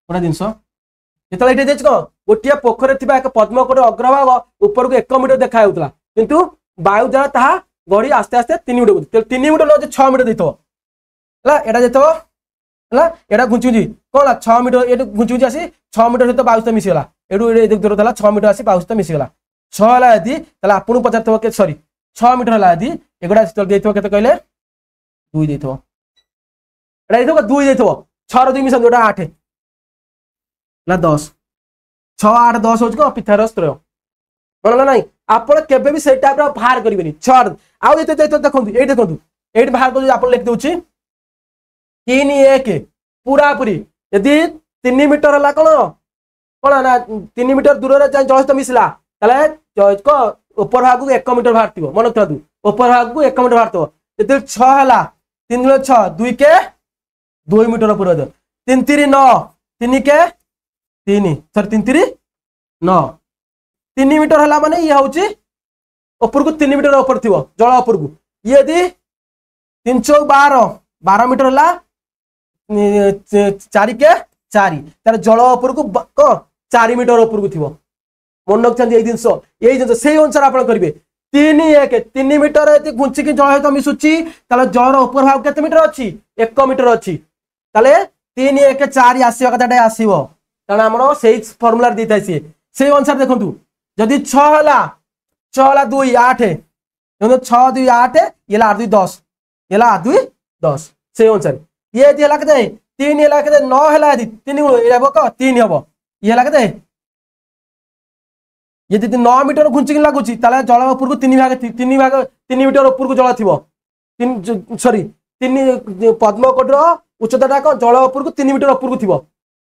ओडा जिंस जेतले एटे देछ को गोटिया पोखरे थिबा एक पद्मकोट अग्रभाग ऊपर को 1 मीटर देखा हेउतला किंतु वायु द्वारा ताहा गड़ी आस्ते आस्ते 3 मीटर 3 मीटर न 6 मीटर देथो हला एटा देथो हला एटा घुंचुजी कोला 6 मीटर एटा घुंचुजी आसी 6 मीटर सहित 22 मिसी गला एडू ए दूर थला 6 मीटर आसी 22 मिसी गला 6 हला यदि तला आपन पचारथबो के सॉरी 6 मीटर हला यदि एगुडा चल देथो केते कहले 2 देथो एटा देथो 2 देथो 6 रो 2 मिसन जोटा 8 10 6 8 10 हो पिथागोरस त्रय बोला नहीं आपण केबे भी से टाइप रो बाहर करिवेनी 6 आउ ये देखंतु एई देखंतु एई बाहर कर आपण लिख दोछि 3 1 पूरा पूरी यदि 3 मीटर हला कोन ना 3 मीटर दूर रे जळ सहित मिसला तले को ऊपर भाग को 1 मीटर बाहरथिबो मन रखथु ऊपर भाग को 1 मीटर बाहरथबो यदि 6 हला 3 2 6 2 के 2 मीटर पूरा 3 3 9 3 के 3 सर 3 3 9 3 मीटर हला माने ये होची ऊपर को 3 मीटर ऊपर थिबो जळ ऊपर को ये यदि 3 4 12 12 मीटर हला 4 के 4 तार जळ ऊपर को 4 मीटर ऊपर को थिबो मन रखछन ए जिंस से अनुसार आपण करिवे 3 1 3 मीटर यदि गुंची की जळ सहित मिसुची ताले जळर ऊपर भाग केते मीटर अछि 1 मीटर अछि ताले 3 1 4 आसीबा कथाटा आसीबो कारण हमरो सेही फार्मूला दिताइ से अनुसार देखंतु जदि 6 हला 2 8 6 2 8 ये 8 2 10 ये 8 2 10 से अनुसार ये यदि हला केते 3 हला केते 9 हला यदि 3 ये हबो क 3 हबो ये हला केते यदि 9 मीटर घुंची कि लागुची ताले जळ ऊपर को 3 मीटर ऊपर को जळ थिबो 3 सॉरी 3 पद्मकोट रो उच्चताटा को जळ ऊपर को 3 मीटर ऊपर को थिबो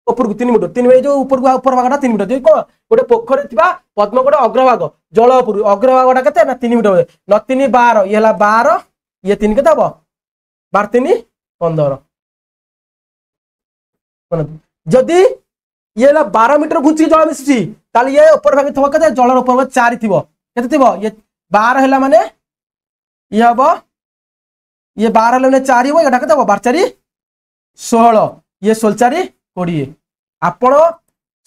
ऊपर को 3 मीटर 3 मीटर जो ऊपर भागटा 3 मीटर जे को गोटे पोखरे थिबा पद्मकोट अग्रभाग जळ ऊपर अग्रभागटा केते ना 3 मीटर न 3 12 ये हला 12 ये 3 केते हबो 12 3 15 जदि ये हला 12 मीटर घुंची जळ मिसची ताले ये ऊपर भाग थबो केते जळ ऊपर भाग 4 थिबो केते थिबो ये 12 हला माने ये हबो ये 12 हला माने 4 हबो एटा केते हबो 12 4 16 ये 16 4 20 आपण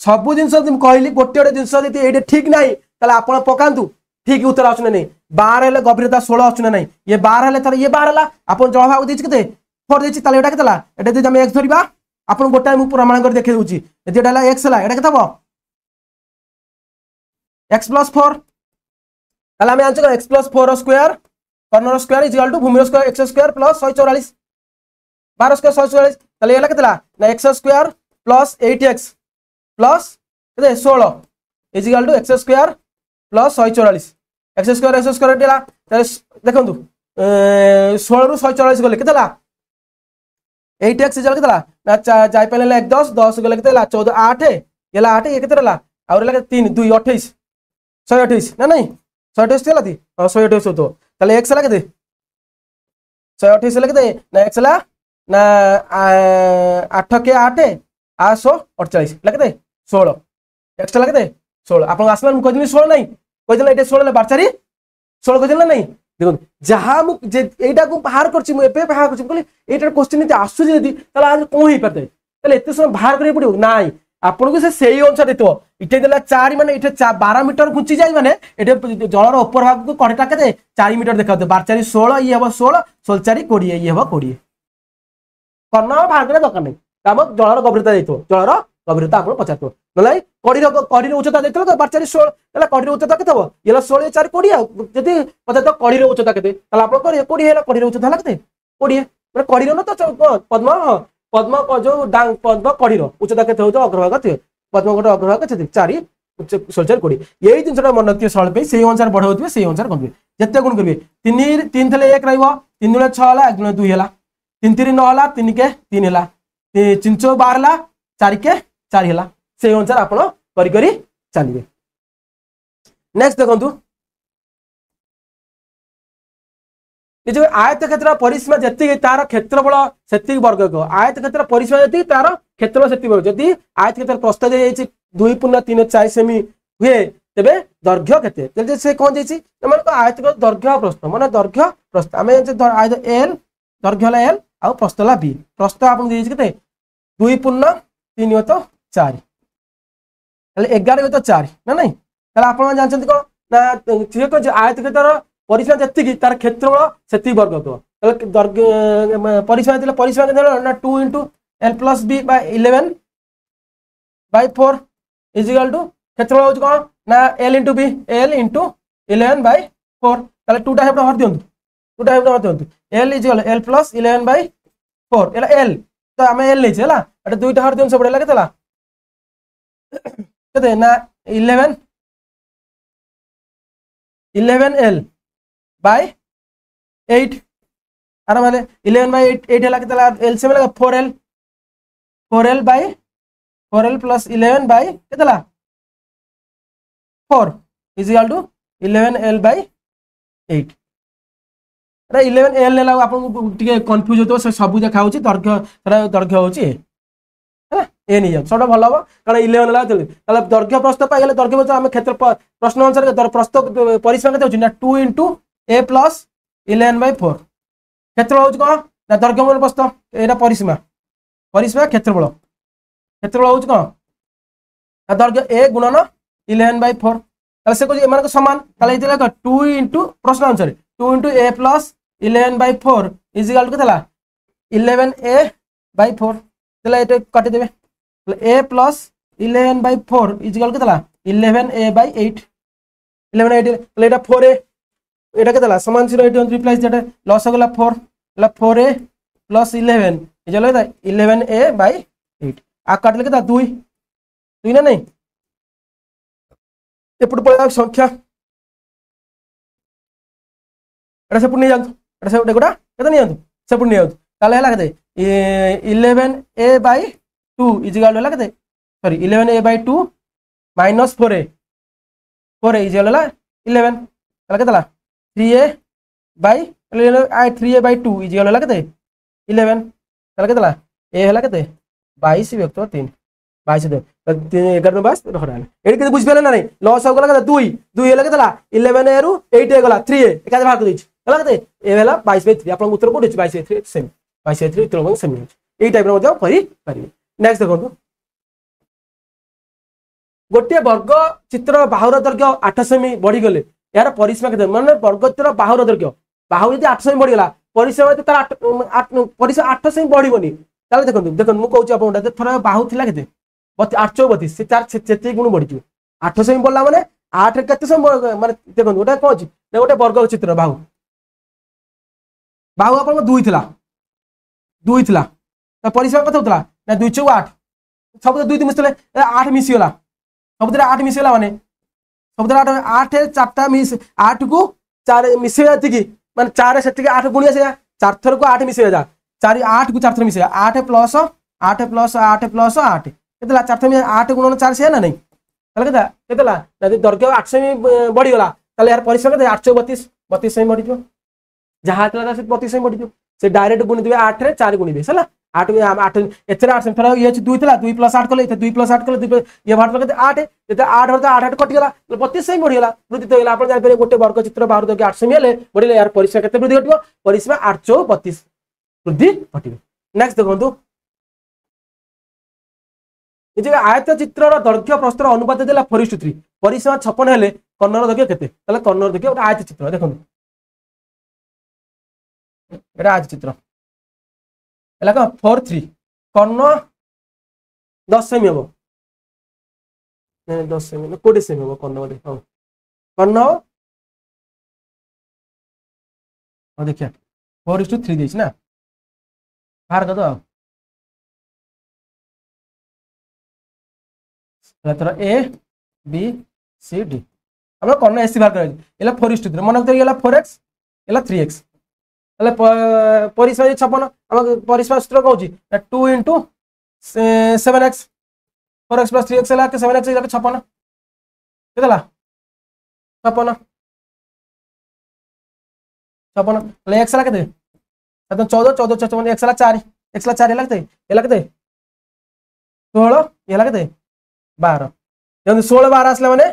सब जिनस कहली गोटे गोटे जिनस ये ठीक ना ताले आपण पकांतु ठीक उत्तर आसुना नहीं 12 हेले गभीरता 16 आसुना नहीं ये 12 हेले तारे ये 12 हला आपण जळ भाग देछि केते 4 देछि ताले एटा केतला एटा जे हम x धरिबा आपण गोटाय मु प्रमाण कर देखे दोछि जे एटा हला x हला एटा केते हबो x + 4 ताले हम आंसर x + 4 स्क्वायर कर्नर स्क्वायर इज इक्वल टू भूमि स्क्वायर x स्क्वायर + 144 12 स्क्वायर 144 ताले एला केतला ना x स्क्वायर + 8x प्लस केते 16 is equal to x square + 144 x square देला देखंतु 16 रु 144 गले केतला 8x इज केतला ना जाय पले 1 10 10 गले केतला 14 8 येला 8 ये केतला और ला 3 2 28 128 ना नहीं 128 केला थी 128 होतो ताले x ला केते 128 ला केते ना x ला ना 8 के 8 848 ला केते 16 x ला केते 16 आपण आसमान कहदिनी 16 नहीं कहदिला एटे 16 ला 12 16 कहदिला नहीं देखो जहां मु जे एटा को बाहर करछि मु एपे बाहर करछि कहली एटा क्वेश्चन इते आसु जदी तला आज कोन ही परते तले एते समय बाहर करे पड़ियो नाही आपण को से सेही अनुसार देतो इटे देला 4 माने इटे 12 मीटर घुची जाय माने एटे जळर ऊपर भाग को कणटा केते 4 मीटर देखाते 12 4 16 ये हबो 16 16 4 20 ये हबो 20 कर्णा बाहर करे दरकार नहीं काम जळर गभीरता देतो जळर गभीरता आपण पचातो नलाई कडी उच्चता देतो 12 4 16 तला कडी उच्चता केते हबो येला 16 4 20 जदी पचातो कडी उच्चता केते तला आपण करे 20 हेला कडी उच्चता हला केते 20 माने कडी न तो पद्म जो डांग पद्म कडी उच्चता केते हो अग्रभाग थे पद्म गोटे अग्रभाग केते 4 उच्च 16 20 यही जिनसटा मन रखियो सळ पे सेही अनुसार बढ़ाउथिबे सेही अनुसार करबे जत्ते गुण करबे 3 थले 1 रहइबो 3 दुणे 6 हला 1 दुणे 2 हला 3 3 9 हला 3 के 3 हला 3 4 12 हला 4 के 4 हला से अनुसार आपण करी करी चलिबे नेक्स्ट देखंतु ये जो आयतक्षेत्र परिसीमा जति तार क्षेत्रफल सेति वर्ग को आयतक्षेत्र परिसीमा जति तार क्षेत्रफल सेति वर्ग जति आयतक्षेत्र प्रस्थ दे जाई 2.34 सेमी हुए तेबे दैर्घ्य केते तेल से कोन जाई मन को आयतक्षेत्र दैर्घ्य प्रस्थ माने दैर्घ्य प्रस्थ आमे एल दैर्घ्य ला एल आ प्रस्थ ला बी प्रस्थ आपन दे केते 2.34 ताले 11/4 ना नहीं ताले आपण जानछन कोन ना ठीक को आयतक्षेत्र परिसीमा जति की तार क्षेत्रफल सेति वर्ग को ताले दैर्घ्य परिसीमा दिले परिसीमा देला ना 2 * l + b / 11/4 is equal to क्षेत्रफल हो कोन ना l * b l * 11/4 ताले 2 टा हेबड हर दियंतु 2 टा हेबड हर दियंतु l इज इक्वल l + 11/4 एला l तो हमें l लेछे हला एटा 2 टा हर दियंतु सब बडला केतला केते ना 11 बाय 8 आर माने 11 बाय 8 हला केते एलसीएम लगा 4L bye 4L plus 11 bye केते 4 is equal to 11L bye 8 अरे 11L नेला आपन टिके कंफ्यूज होतो से सब देखा होची दैर्घ्य होची है ए नहीं जाओ छोटा भलो कारण 11 ला ताले दैर्घ्य प्रस्थ पाई गेले दैर्घ्य प्रस्थ हम क्षेत्र प्रश्न अनुसार प्रस्थ परिसीमा केते होची ना 2 * a + 11/4 क्षेत्रफल होची कोन ना दैर्घ्य मूल प्रस्थ एटा परिसीमा क्षेत्रफल होची कोन ना दैर्घ्य a गुणन 11/4 ताले से को एमान को समान ताले इतला 2 * प्रश्न अनुसार 2 * a + 11/4 इज इक्वल टू केतला 11a/4 तले एटा काटि देबे a + 11/4 is equal केतला 11a/8 11a तले एटा 4a एटा केतला समान सिरो एटा रिप्लेस जेटा लॉस हो गला 4 ला 4a + 11 इज इक्वल 11a/8 आ काटले केता 2 ना नहीं एपट पळा संख्या एटा सेपट नहीं जानतो एटा से गोटा केते नहीं जानतो सेपट नहीं जानतो ताले हला केते 11a/2 इज इक्वल हला केते sorry 11a/2 - 4a is equal 11 ताले केतला 3a/2 इज इक्वल हला केते 11 ताले केतला a हला केते 22 व्यक्त 3 22 दे 11 22 रखडा एडी केते बुझ पेला ना नहीं लॉस हो गला केते 2 हला केतला 11 रु 8 हे गला 3a एका भाग कर दिछ हला केते ए हला 22/3 आपन उत्तर कोड 22/3 सेम 22/3 उत्तर मन सेम एई टाइप रो मध्य करि पारिबे नेक्स्ट देखो गोटे वर्ग चित्र बाहुर दैर्घ्य 8 सेमी बढ़ी गले यार परिसीमा केते माने वर्ग चित्र बाहुर दैर्घ्य बाहु यदि 8 सेमी बढ़ी गला परिसीमा तो तार 8 परिसीमा 8 सेमी बढ़ीबनी ताले देखो मु कहूची आपन थरा बाहु थिला केते 832 से 4 सेते गुण बढ़ी जो 8 सेमी बढ़ला माने 8 केते सेमी माने देखो गोटा कहूची गोटे वर्ग चित्र बाहु आपन 2 थिला त परिसीमा कत होतला ना 2 * 8 सब 2 मिसले 8 मिसी गला सब 8 मिसी गला माने सब 8 4टा मिस 8 को 4 मिसे जाती की माने 4 सेति के 8 गुणिया से 4 थर को 8 मिसे जा 4 8 को 4 थर मिसे 8 + 8 + 8 + 8 केतला 4 थर 8 गुणन 4 से ना नहीं तले केतला यदि दैर्घ्य 8 सेमी बढ़ी गला तले यार परिसीमा केते 832 सेमी बढ़ी जो जहां तला से 32 सेमी बढ़ी जो से डायरेक्ट गुणी देबे 8 रे 4 गुणी बेस हला 8 एथरे 8 थरा ये 2 थिला 2 + 8 कले 2 + 8 कले ये भाग केते 8 जेते 8 होता 8 कटि गला 32 सेमी बढ़ी गला वृद्धि तो गला आपण जान पे गोटे वर्ग चित्र बाहर दके 8 सेमी हेले बढ़िले यार परिसीमा केते वृद्धि घटिबो परिसीमा 832 वृद्धि घटिबो नेक्स्ट देखंतु ए जे आयत चित्र रो दैर्घ्य प्रस्तर अनुपात देला 4:3 परिसीमा 56 हेले कर्णर दैर्घ्य केते तले कर्णर दैर्घ्य गोटे आयत चित्र देखंतु एटा आयत चित्र एला का 4:3 कर्ण 10 सेमी हो 10 सेमी 20 सेमी हो कर्ण बोले हां कर्ण हां देखिए 4:3 देछ ना बाहर कर दो तोरा ए बी सी डी हम कर्ण एसी बाहर कर एला 4:3 मन कर गेला 4x एला 3x तले परिसीमा 56 हम परिसीमा सूत्र कहूची 2 * 7x 4x + 3x ला के 7x ला 56 केतला 56 तले x ला केते 14 14 56 x ला 4 x ला 4 ला केते 16 ये ला केते 12 जब 16 12 आसला माने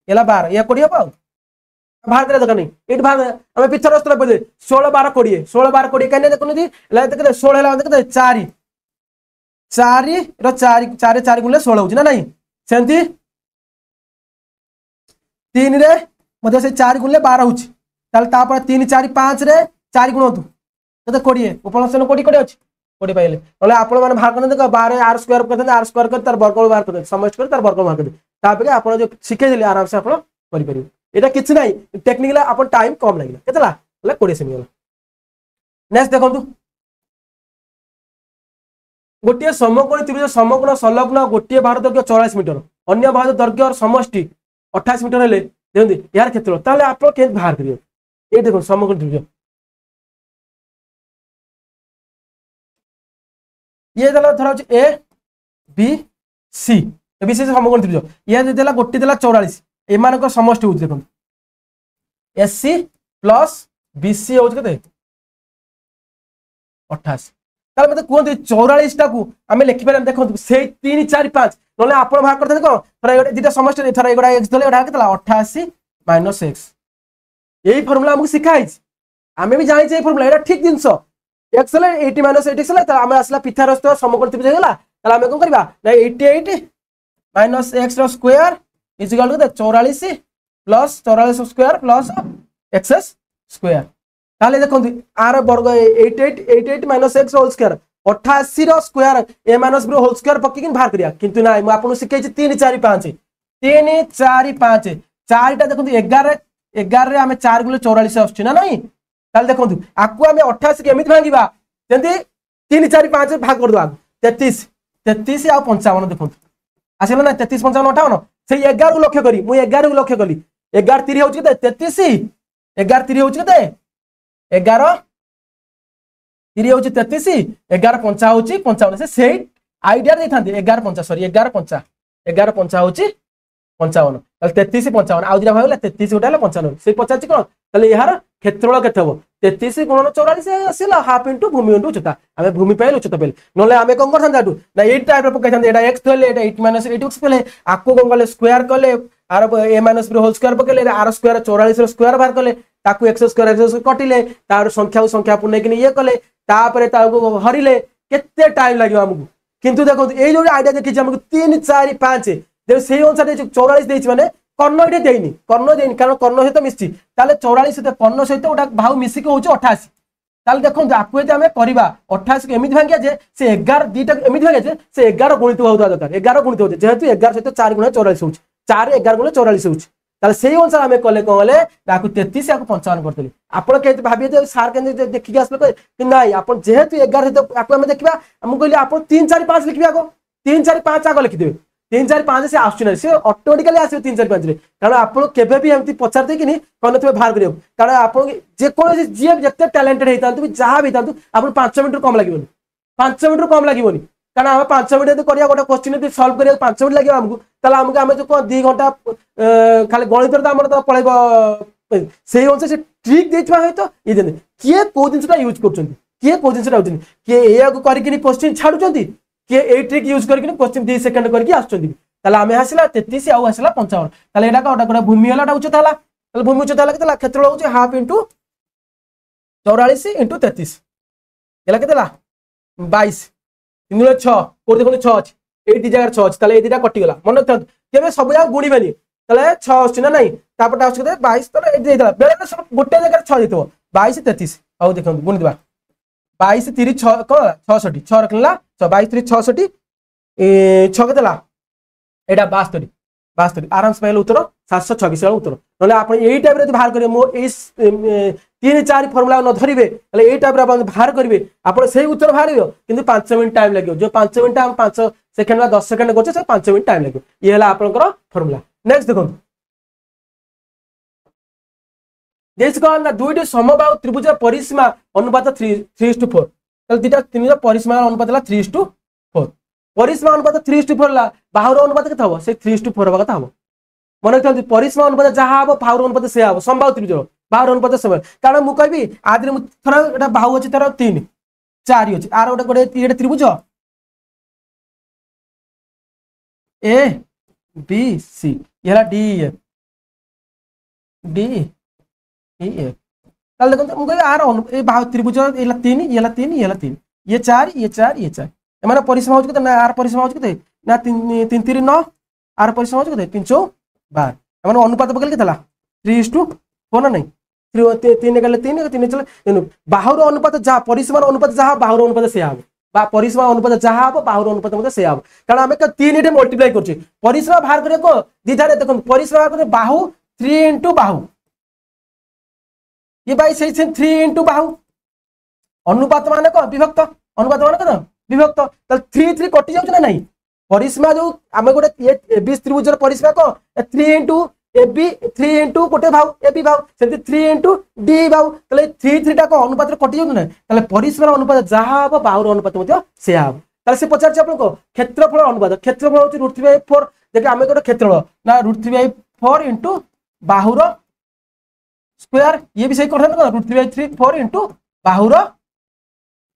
एला 12 या कोडी पाऊ बाहर करे दका नहीं एट भाग हमें पिक्चर रस्ता पदे 16 12 20 16 12 20 कने देखो नी ला देखते 16 ला देखते 4 4 रो 4 4 4 गुले 16 होची ना नहीं सेंती 3 रे मध्ये से 4 गुले 12 होची ताल तापर 3 4 5 रे 4 गुण होतु तो 20 उपलक्षण कोडी कोडी अछि कोडी पाइले बोले आपण माने भाग करन देखो 12 r स्क्वायर करते r स्क्वायर कर तार वर्गमूल बाहर करते समझ कर तार वर्गमूल बाहर करते तापे आपण जो सिखे दिले आराम से आपण करि परिबे एटा किछ नाही टेक्निकल अपन टाइम कम लागिला केतला बोले 20 सेमी होला नेक्स्ट देखंतु गोटे समकोणी त्रिभुज समकोण संलग्न गोटे बाहुर दैर्घ्य 44 मीटर अन्य बाहु दैर्घ्य समष्टि 28 मीटर हेले देखते यार क्षेत्रफल ताहले आपण के बाहर करियो ये देखो समकोण त्रिभुज ये देला धरा ए बी सी ए बी सी समकोण त्रिभुज ये देला गोटी देला 44 एमानक समष्टि हो देखो एससी प्लस बीसी हो केते 28 ताले मते कोन 44 टा को हमें लिखि पारे देखो से 3 4 5 नले आपण भाग करते को थरा एटा दिटा समष्टि थरा एगुडा x दले एटा केतला 88 - x यही फार्मूला हमको सिखाई आमे भी जानि जे फार्मूला एटा ठीक जिंस x ले 80 - 80 ले त आमे असला पिथागोरस तो समकोण त्रिभुज हेला ताले आमे कोन करबा ना 88 - x रो square is equal to 44 plus 44 square plus x square ताले देखो आर वर्ग 88 - x होल स्क्वायर 88 रो square a - b whole square पक्की किन बाहर करिया किंतु ना म आपन सिखाई 3 4 5 3 4 5 चारटा देखो 11 11 रे आमे 4 गुले 44 आछी ना नहीं ताले देखो आकु आमे 88 केमिति भांगिबा जंती 3 4 5 भाग कर दवा 33 33 आ 55 देखो आसेला ना 33 55 58 से 11 को लक्ष्य करी मु 11 को लक्ष्य कली 11 3 होची केते 33 11 3 होची केते 11 3 होची 33 11 5 होची 55 से आइडिया दे थांती 11 5 सॉरी 11 5 11 5 होची 55 ताले 33 55 आउ दिरा भागला 33 गोटा 55 से 50 कोन ताले यार क्षेत्रफल केते हो 33 गुणन 44 आसीला हाफ इनटू भूमि इनटू उच्चता हमें भूमि पाइल उच्चता पाइल नले हमें कोन करथान दाटू ना 8 टाइप रो पकाइथान एटा x थले एटा 8 - 8x पले आको कोन गले स्क्वायर करले आर a - b होल स्क्वायर पकेले आर स्क्वायर 44 रो स्क्वायर बाहर करले ताकू x स्क्वायर कटिले तार संख्या पुणे कि ये कले तापरे ताको हरिले केते टाइम लागियो हमकु किंतु देखो ए जो आइडिया देखि हमकु 3 4 5 जे सेही अनुसार 44 देछि माने कर्ण इटे देइनी कर्ण देइनी कारण कर्ण सहित मिसछि ताले 44 सहित कर्ण सहित ओटा भाउ मिसि के होछि 88 ताले देखो आकु एते हमें करबा 28 के एमिति भांगिया जे से 11 दीटा एमिति भांगिया जे से 11 गुणित होउदा दरकार 11 गुणित होउछ जेहेतु 11 सहित 4 गुणा 44 होउछ 4 11 गुणा 44 होउछ ताले सेही अनुसार हमें कले कोले ताकु 33 आकु 55 करतली आपण के भाबिए जे सार के देखि के आसले कि नाही आपण जेहेतु 11 सहित आकु हमें देखिबा हम कहली आपण 3 4 5 लिखबा आगो 3 4 5 आगो लिखि देबे 3 4 5 से आसुना से ऑटोमेटिकली आसे 3 4 5 रे कारण आपण केबे भी हमती पचार दे कि नहीं कोन तबे बाहर करियो कारण आपण जे कोन जे जते टैलेंटेड हेतांतु जहां भी तांतु आपण 5 मिनिट कम लागिबोनी 5 मिनिट कम लागिबोनी कारण हम 5 मिनिट यदि करिया गोटा क्वेश्चन यदि सॉल्व करिया 5 मिनिट लागियो हमकु तला हमकु हमें जो 2 घंटा खाली गणित रे हमर तो पळेबो सेही होसे से ट्रिक देथवा है तो ये देने किए को दिनसटा यूज करछंती किए को दिनसटा होछन किए एया को करि कि क्वेश्चन छाडुचंती किए ए ट्रिक यूज करके क्वेश्चन 2 सेकंड करके आछचंती ताले हमें हसिला 33 आउ हसिला 55 ताले एटा का भूमि हलाटा उच्चता हला ताले भूमि उच्चता हला केतला क्षेत्रफल होचे हाफ इनटू 44 इनटू 33 एला केतला 22 3 6 कोड देखो 6 अछि एटी जगह 6 अछि ताले ए दिटा कटि गला मन रखत केबे सब जा गुणी बेनी ताले 6 अछि ना नहीं तापटा अछि केते 22 ताले ए देला बेले सब गोटे जगह 6 दितो 22 33 आउ देखो गुणी दिबा 22 3 6 को 66 6 रखला 22 3 66 6 केतला एटा 62 62 आराम से पहले उत्तर 726 वाला उत्तर नले आपण एई टाइप रे बाहर करियो मो ए 3 4 फार्मूला न धरिबे तले एई टाइप रे आपण बाहर करिवे आपण सेही उत्तर बाहरियो किंतु 5 मिनिट टाइम लागियो जो 5 मिनिट हम 5 सेकंड बा 10 सेकंड करछे से 5 मिनिट टाइम लागियो ये हला आपनकर फार्मूला नेक्स्ट देखो देश कोन ना दुईटी समबाहु त्रिभुज परिसीमा अनुपात 3:4 तले दिटा तीनटा परिसीमा अनुपात ला 3:4 परिसीमा अनुपात 3:4 ला बाहुर अनुपात केते हबो से 3:4 हबा कथा हबो मन रखथि परिसीमा अनुपात जहा हबो बाहुर अनुपात से हबो समबाहु त्रिभुज बाहुर अनुपात समान कारण मु कहबी आदि मु थरा एटा बाहु अछि तार 3 4 अछि आर गोटे एटा त्रिभुज ए बी सी येला डी ई एफ ताले देखो मु कहबी आर ए बाहु त्रिभुज एला 3 येला 3 येला 3 ये 4 ये 4 ये 4 एमाने परिसीमा होछ केते ना आर परिसीमा होछ केते ना 3 3 9 आर परिसीमा होछ केते 3 4 12 एमाने अनुपात बगल केतला 3:4 ना नहीं 3 गले 3 3 चले बाहुर अनुपात जहा परिसीमा अनुपात जहा बाहुर अनुपात से आबो बा परिसीमा अनुपात जहा आबो बाहुर अनुपात मते से आबो कारण हमें 3 इटे मल्टीप्लाई करछि परिसीमा बाहर करे को दिधारे देखो परिसीमा बाहर करे बाहु 3 इनटू बाहु ये भाई से 3 इनटू बाहु अनुपात माने को विभक्त अनुपात माने को विभक्त तल 3 3 कटि जाउछ ना नहीं परिसीमा जो आम गोटे एबी त्रिभुजर परिसीमा कौन 3 इंटू एबी 3 इंटू गोटे भाव एबी भाव से 3 इंटू डी भाव ताले 3 3 टा को अनुपात कटि जाउ ना ताले परिसीमार अनुपात जहाँ हम बाहुर अनुपात से हम ताले से पचार आपको क्षेत्रफल अनुपात क्षेत्रफल होची √3/4 देखिए आम गोटे क्षेत्रफल ना √3/4 इंटू बाहुर स्क्वायर ये भी सही करते √3/4 इंटू बाहुर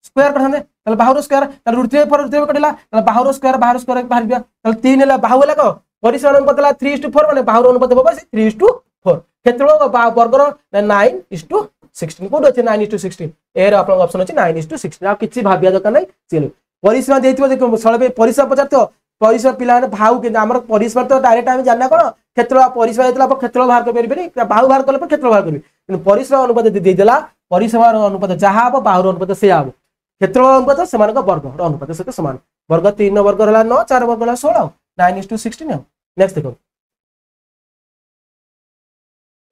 स्क्वायर करते ताले बाहुर स्क्वायर ताले √3/4 √3 कटिला ताले बाहुर स्क्वायर बाहर दिया ताले 3 हेला बाहु हेला को परिसीमा अनुपात 3:4 माने बाहुर अनुपात होबा 3:4 क्षेत्रफल वर्गर 9:16 कोड अछि 9:16 एयर आपन ऑप्शन अछि 9:16 आ किछि भाबिया दरकार नै चलो परिसीमा देथिबो देखो सळबे परिसीमा पचारतो परिसीमा पिला ने भाउ के हमर परिसीमा तो डायरेक्ट हम जानना कोन क्षेत्र परिसीमा देतला पर क्षेत्र बाहर कर परिबेनी बाहु बाहर करले पर क्षेत्र बाहर करबी किन परिसीमा अनुपात दे देला परिसीमा अनुपात जहाँ हम बाहुर अनुपात से आबो क्षेत्र अनुपात समान वर्ग अनुपात सहित समान वर्ग 3 वर्ग हला 9 4 वर्ग हला 16 9:16 नेक्स्ट देखो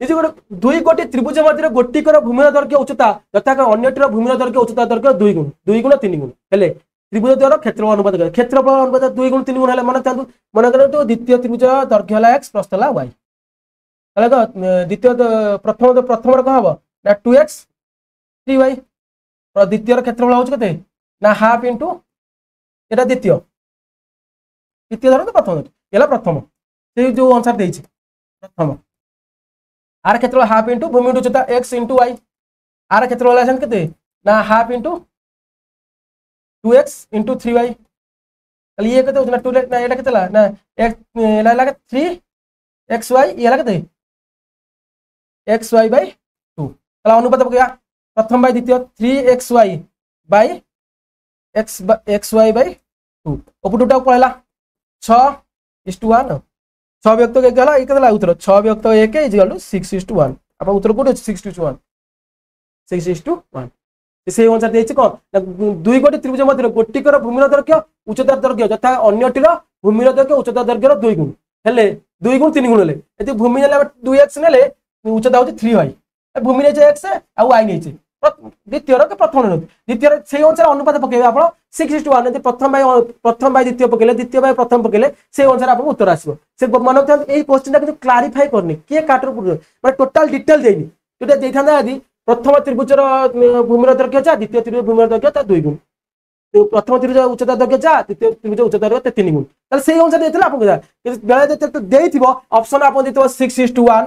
ये गोटे दुई गोटी त्रिभुज मध्य गोटिकर भूमि दैर्घ्य उच्चता यथा अन्यटीर भूमि दैर्घ्य उच्चता दैर्घ्य 2 गुण 3 गुण हेले त्रिभुज द्वारा क्षेत्रफल अनुपात क्षेत्रफल अनुपात 2 गुण 3 गुण हेले मन करंतु द्वितीय त्रिभुज दैर्घ्य हला x प्रस्थ हला y हला तो द्वितीय प्रथम रे कहबो ना 2x 3y और द्वितीय रे क्षेत्रफल होछ कते ना हाफ इनटू एटा द्वितीय धरन तो प्रथम एला प्रथम से जो आंसर देछि प्रथम आर क्षेत्रफल हाफ इनटू भूमि उच्चता x इनटू y आर क्षेत्रफल हला कते ना half into 2x into 3y ताले ये कते होना 2 ना एटा कतेला ना x एला लागे 3xy ये लागे xy बाय 2 ताला अनुपात पकया प्रथम बाय द्वितीय 3xy बाय xy बाय 2 उपटुटा पळला 6:1 6 व्यक्त के गला एक कतला उत्तर 6 व्यक्त 1 = 6:1 अपन उत्तर कोड 6:1 6:1 से अनुसार देछि कोन दुई गोटी त्रिभुज मध्य गोटिकर भूमि दैर्घ्य उच्चता दैर्घ्य यथा अन्यटीर भूमि दैर्घ्य उच्चता दैर्घ्य 2 गुण हेले 2 गुण 3 गुण हेले यदि भूमि नेले 2x नेले उच्चता होछि 3y भूमि ने x आ y ने द्वितीय के प्रथम द्वितीय से अनुसार अनुपात पकेबे आपण 6:1 यदि प्रथम बाय द्वितीय पकेले द्वितीय बाय प्रथम पकेले से अनुसार आपन उत्तर आसीबो से मन रखथान एई क्वेश्चन ता क्लैरिफाई करनी के काटर माने टोटल डिटेल देनी जोटा देथांदा यदि प्रथम त्रिभुजर भूमि दैर्घ्य जा द्वितीय त्रिभुज भूमि दैर्घ्य ता 2 गुण तो प्रथम त्रिभुज उच्चता दैर्घ्य जा द्वितीय त्रिभुज उच्चता दैर्घ्य 3 गुण ताले से अनुसार देथिला आपन बेले देते देथिबो ऑप्शन आपन देथिबो 6:1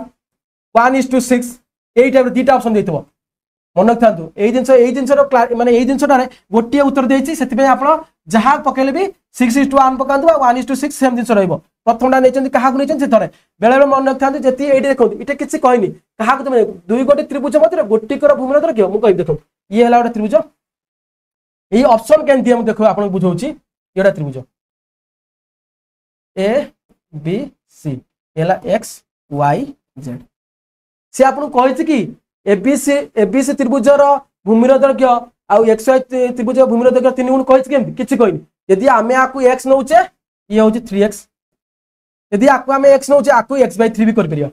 1:6 एई टाइप दीटा ऑप्शन देथिबो मन रखथांतु एई जिंसर माने एई जिंसटारे गोटिए उत्तर देछि सेति पे आपण जहां पकेले भी 6:1 पकांतु 1:6 सेम जिंस रहइबो प्रथमटा नेचंती काहा को नेचंती थरे बेले बेले मन रखथांतु जति एडी देखो इटे किछि कहनी काहा को तमे दुई गोटी त्रिभुज मध्य गोटिकर भूमि दैर्घ्य मु कहि देखो ये हला गोटे त्रिभुज एई ऑप्शन केन दिए मु देखो आपण बुझौछि एडा त्रिभुज ए बी सी एला x y z से आपण कहिछि कि एबीसी त्रिभुजर भूमि दैर्घ्य आ xy त्रिभुज भूमि दैर्घ्य 3 गुण कहिछि केमति किछि कहनी यदि आमे आकु x नउचे ये होछि 3x यदि आकु आमे x नउचे आकु x/3 भी कर परिया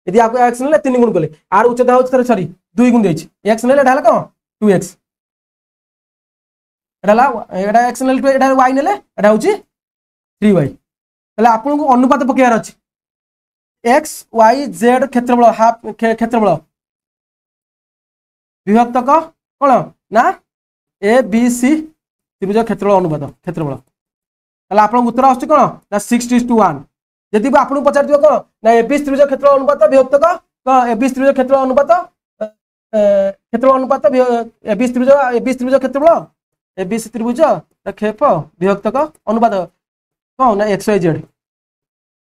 यदि आकु x नेले 3 गुण कले आर उच्चता होछि सॉरी 2 गुण देछि x नेले ढाला कोन 2x ढाला एडा x नेले एडा y नेले एडा होछि 3y तले आपन को अनुपात पकेयार अछि x y z क्षेत्रफल हाफ क्षेत्रफल विभक्तक कोन ना ए बी सी त्रिभुज क्षेत्रफल अनुपात क्षेत्रफल ताला आपन उत्तर आछी कोन ना 6:1 यदि आपन पचार दियो कोन ना ए बी त्रिभुज क्षेत्रफल अनुपात विभक्तक कोन ए बी त्रिभुज क्षेत्रफल अनुपात क्षेत्रफल अनुपात ए बी त्रिभुज क्षेत्रफल ए बी सी त्रिभुज क्षेप विभक्तक अनुपात कोन ना x y z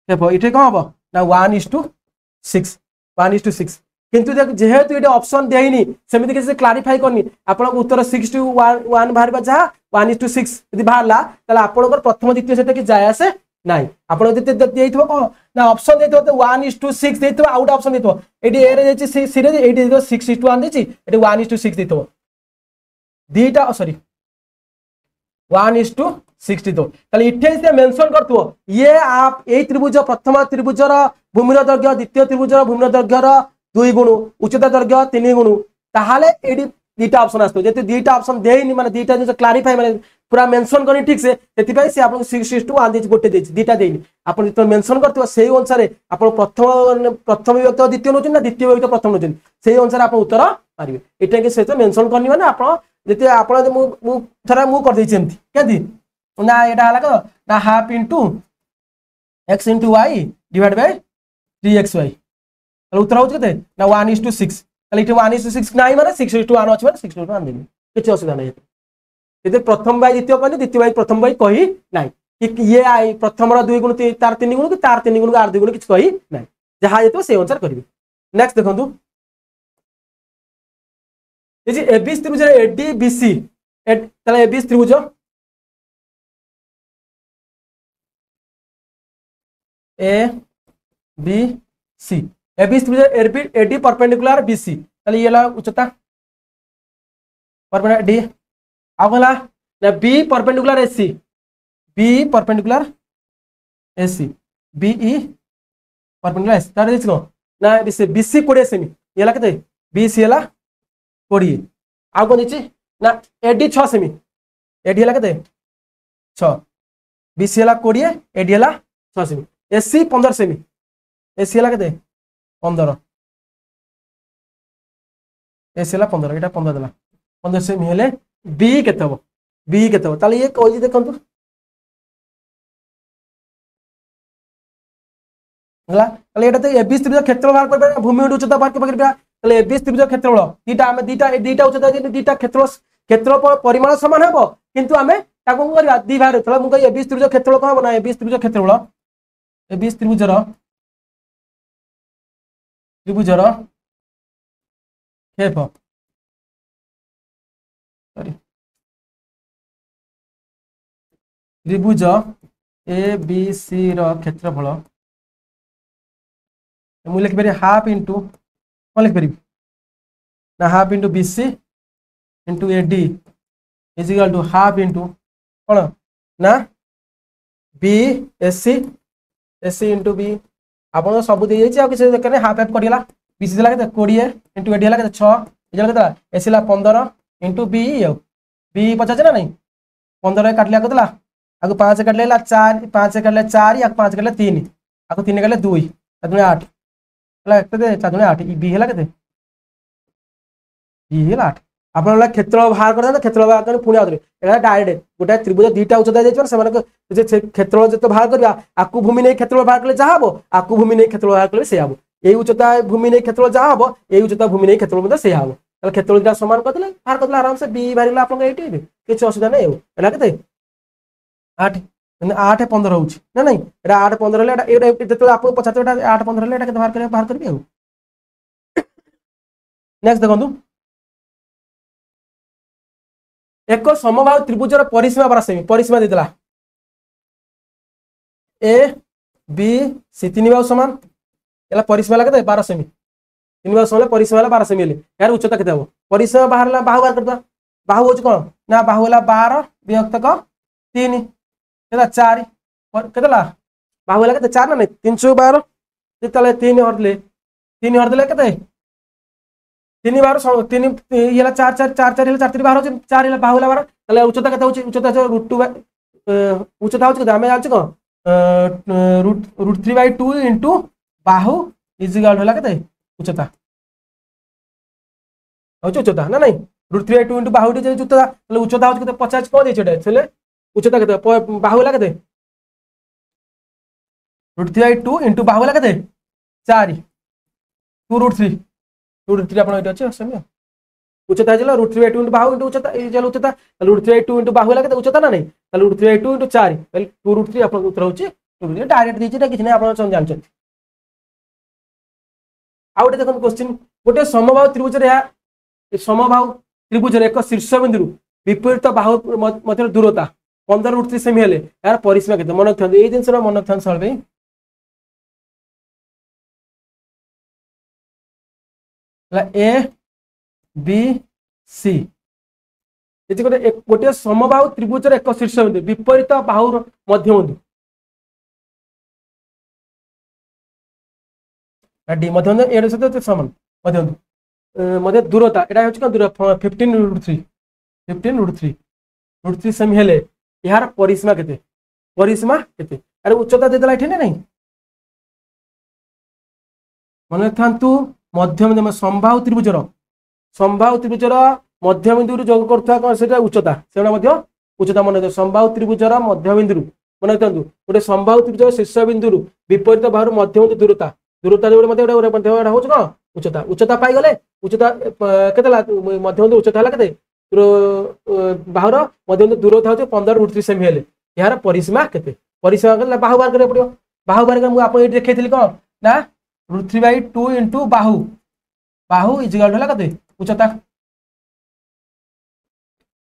क्षेप इठे कोन हबो ना 1:6 1:6 किंतु देख जेहेतु ये ऑप्शन देइनी सेमिति के क्लैरिफाई करनी आपन उत्तर 6:1 बाहरबा जा 1:6 यदि बाहरला तले आपनकर प्रथम द्वितीय सेटा कि जाय आसे नाही आपन जति देइथबो कोन ना ऑप्शन देइथबो तो 1:6 देइथबो आउट ऑप्शन देइथबो एडी ए रे देछि सी रे एडी देइथबो 6:1 देछि एडी 1:6 देइथबो दीटा सॉरी 1:6 देइथबो तले इठे से मेंशन करथबो ये आप ए त्रिभुज प्रथम त्रिभुजर भूमि दैर्घ्य द्वितीय त्रिभुजर भूमि दैर्घ्यर 2 गुण उच्चता दैर्घ्य 3 गुण ताहाले एडी दीटा ऑप्शन आस्तो जेते दीटा ऑप्शन देइनी माने दीटा जे क्लैरिफाई माने पूरा मेंशन करनी ठीक से से आपको 6:1 देछि गोटे देछि दीटा देइनि आपण तो मेंशन करथिबो सेही अनुसार आपण प्रथम विभक्त द्वितीय नोचन ना द्वितीय विभक्त प्रथम नोचन सेही अनुसार आपण उत्तर मारिबे एटा के से मेंशन करनी माने आपण जते आपण मु थरा मु कर देछि एमथि केदी ना एटा हला को ना half into x into y divided by 3xy ताले उत्तर होछ केते ना 1:6 ताले इटे 1:6 नाही माने 6:1 अछि माने 6:1 देबे किछ असुविधा नै एते प्रथम बाय द्वितीय कहनी द्वितीय बाय प्रथम बाय कहि नाही कि ये आई प्रथम रो 2 गुण तार 3 गुण कि तार 3 गुण आर 2 गुण किछ कहि नाही जहा जेतो से अनुसार करिवे नेक्स्ट देखंतु ए जे एबीसी त्रिभुज एडी बीसी ताले एबीसी त्रिभुज ए बी सी एबीसी त्रिभुज एडी परपेंडिकुलर बीसी ताले ये ला उच्चता परपेंडिकुलर डी आगला ना B perpendicular AC B perpendicular AC BE perpendicular AC तार दिसनो ना बीसी बीसी 20 सेमी येला केते बीसी हला 20 आ कोन दिछि ना एडी 6 सेमी एडी हला केते 6 बीसी हला 20 एडी हला 6 सेमी एसी 15 सेमी एसी हला केते 15 एसी हला 15 एटा 15 देला 15 सेमी हेले बी केते हो बी केते हो ताले ये कहजी देखंतु हला ताले एटा ते एबीसी त्रिभुज क्षेत्रफल बाहर करबे भूमि उच्चता बाहर करबे ताले एबीसी त्रिभुज क्षेत्रफल दीटा हमें दीटा उच्चता दीटा क्षेत्रफल परिमाण समान हेबो किंतु हमें ताको करबा दी बाहर तले मु कहि एबीसी त्रिभुज क्षेत्रफल कोन बना एबीसी त्रिभुज क्षेत्रफल एबीसी त्रिभुजर क्षेत्रफल सॉरी त्रिभुज ए बी सी रो क्षेत्रफल मु लिख पारे हाफ इनटू कोन लिख पारि ना half into BC into AD is equal to half into कोन ना B SC SC into B आपन सब दे जाई आ किछ देखे हाफ हाफ कटिला बीसी देला के 20 इनटू एडी हला के 6 इजला केतला एससी ला 15 इनटू बी बी 50 ना नहीं 15 काटलिया केतला आगु 5 काटलेला 4 5 काटले 4 या 5 काटले 3 आगु 3 काटले 2 तादुने 8 हला केते तादुने 8 बी हला केते बी हला 8 आपण हला क्षेत्र बाहर करदा क्षेत्र बाहर कर पुणी आदरे एला डायरेक्ट गोटा त्रिभुज दीटा उच्चता जाय से माने जे क्षेत्र जते बाहर करबा आकु भूमि नै क्षेत्र बाहर करले जा हबो आकु भूमि नै क्षेत्र बाहर करले से हबो एई उच्चता भूमि नै क्षेत्र जा हबो एई उच्चता भूमि नै क्षेत्र मध्ये से हबो ताले क्षेत्र दीटा समान करदले बाहर करदले आराम से बी बाहरला आपण एटी किछ असुविधा नै एला केते 8 8 15 होउची ना नहीं एटा 8 15 ले एटा जते आपन 50 एटा 8 15 ले एटा केते बाहर करबी हो नेक्स्ट देखंतु एक समबाहु त्रिभुजर परिसीमा 12 सेमी परिसीमा देतला ए बी सी तीन बाहु समान एला परिसीमा केते 12 सेमी तीन बाहु समान परिसीमा 12 सेमी ले यार उच्चता केते हो परिसीमा बाहरला बाहु बाहर करदा बाहु होच कोन ना बाहु होला 12 विभक्त क 3 केता 4 केतला बाहु होला केते 4 ना नहीं 312 जेतले 3 हरले केते 3 बार 3 येला 4 4 4 4 येला 4 3 बाहर हो 4 येला बाहु होला 12 तले उच्चता केते होची उच्चता √2 उच्चता होची केते हमें जानछ को √3/2 इनटू बाहु इज इक्वल होला केते उच्चता होची उच्चता ना नहीं √3/2 इनटू बाहु जे उच्चता तले उच्चता होची केते 50 को देछ एटा तले उच्चता केते बाहु होला केते √3/2 इनटू बाहु होला केते 4 2√3 आपण एटा अछि समय उच्चता जला √3/2 इनटू बाहु इनटू उच्चता ए जला उच्चता √3/2 इनटू बाहु होला केते उच्चता ना नहीं तले √3/2 इनटू 4 तले 2√3 आपण उत्तर होछि 2 डायरेक्ट दिछि एटा किछ नै आपण जानछन आउटे देखन क्वेश्चन गोटे समबाहु त्रिभुज रे समबाहु त्रिभुज रे एक शीर्ष बिंदु विपरीत बाहु मध्य दूरता 15 सेमी हेले यार परिसीमा केते मन रखथन ए जिंस रो मन रखथन सर भाई ए बी सी एति गोटे समबाहु त्रिभुज रे एक शीर्ष बिंदु विपरीत बाहु मध्य बिंदु डी मध्य बिंदु एड सहित समान मध्य बिंदु मध्य दूरता एटा होछ का दूर 15 √3 √3 सेमी हेले यार परिसीमा केते अरे उच्चता देदेला एठी ना नहीं मन थांतु मध्यम संभाव त्रिभुजर मध्यबिंदु जोग करथुवा कोन सेटा उच्चता सेटा मध्य उच्चता मन संभाव त्रिभुजर मध्यबिंदु मन थांतु गोटे संभाव त्रिभुजर शीर्ष बिंदु विपरीत बाहु मध्यबिंदु दूरता जो मध्य हो कोन उच्चता पाई गले उच्चता केतला मध्यबिंदु उच्चता हला केते बाहुर मध्यबिंदु दूरता हो 15 √3 सेमी हेले यार परिसीमा केते परिसीमा बाहु बाहर करे पड़ियो बाहु बाहर मु आपन एठी देखेथिली कोन ना √3/2 इनटू बाहु इजिकल होला केते उच्चता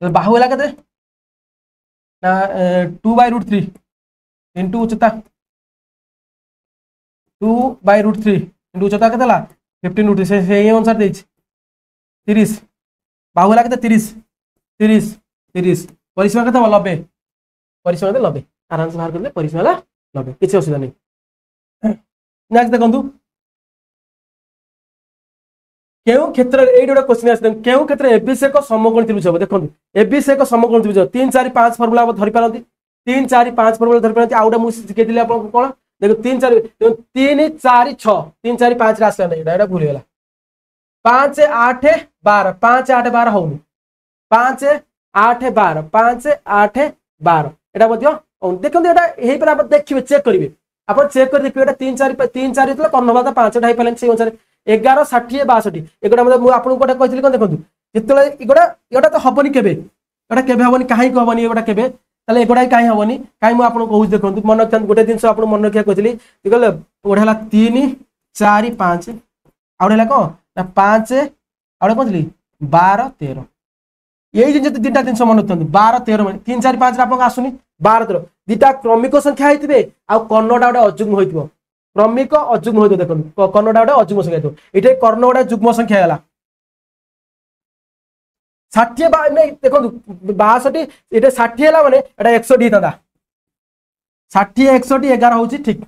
बाहु होला केते ना 2/√3 इनटू उच्चता 2/√3 इनटू उच्चता केतला 15 से अनुसार देछि 30 बाहु होला केते 30 परिसीमा केते 90 परिसीमा केते 90 आराम से बाहर करले परिसीमा होला 90 किछि असुविधा नै नेक्स्ट देखंतु केउ क्षेत्र एई गोटे क्वेश्चन आछन केउ क्षेत्र एबीसी को समकोण त्रिभुज हो देखंतु एबीसी को समकोण त्रिभुज 3 4 5 फार्मूला धरि पारंती 3 4 5 फार्मूला धरि पारंती आउडा मु सिखे दिले आपन कोन देखो 3 4 3 4 6 3 4 5 रे आसला नै एटा भूल गेला 5 8 12 5 8 12 होउनी 5 8 12 5 8 12 एटा मध्य देखंतु एटा एही पर आप देखिबे चेक करिवे आप चेक कर देखिए 3 4 तो कर्ण बात 5 ढाई पाले से अनुसार 11 60 62 एगोटा मतलब आपको गोटे कहली कौन देखो जिते एगोटा तो हबनी केबे एटा केबे हबनी काहे को हबनी एगोटा केबे ताले एगोटा काहे हबनी काहे मु आपको कहू देखो मन गोटे दिन आप मन रखिया कहली कहले गोटे हला 3 4 5 आउडे को ना 5 आउडे कहली 12 13 यही जिन तीन दिन मन रखते 12 13 3 4 5 आप आसुनी 12 13 दुटा क्रमिक संख्या होते कर्णटा गोटे अजुग्म हो क्रमिक अजुग्म हो देखो कर्णटा गोटे अजुग्म संख्या ये कर्ण गोटे जुग्म संख्या है 60 देखो 62 ये 60 है मैंने 61 था 60 61 11 हूँ ठीक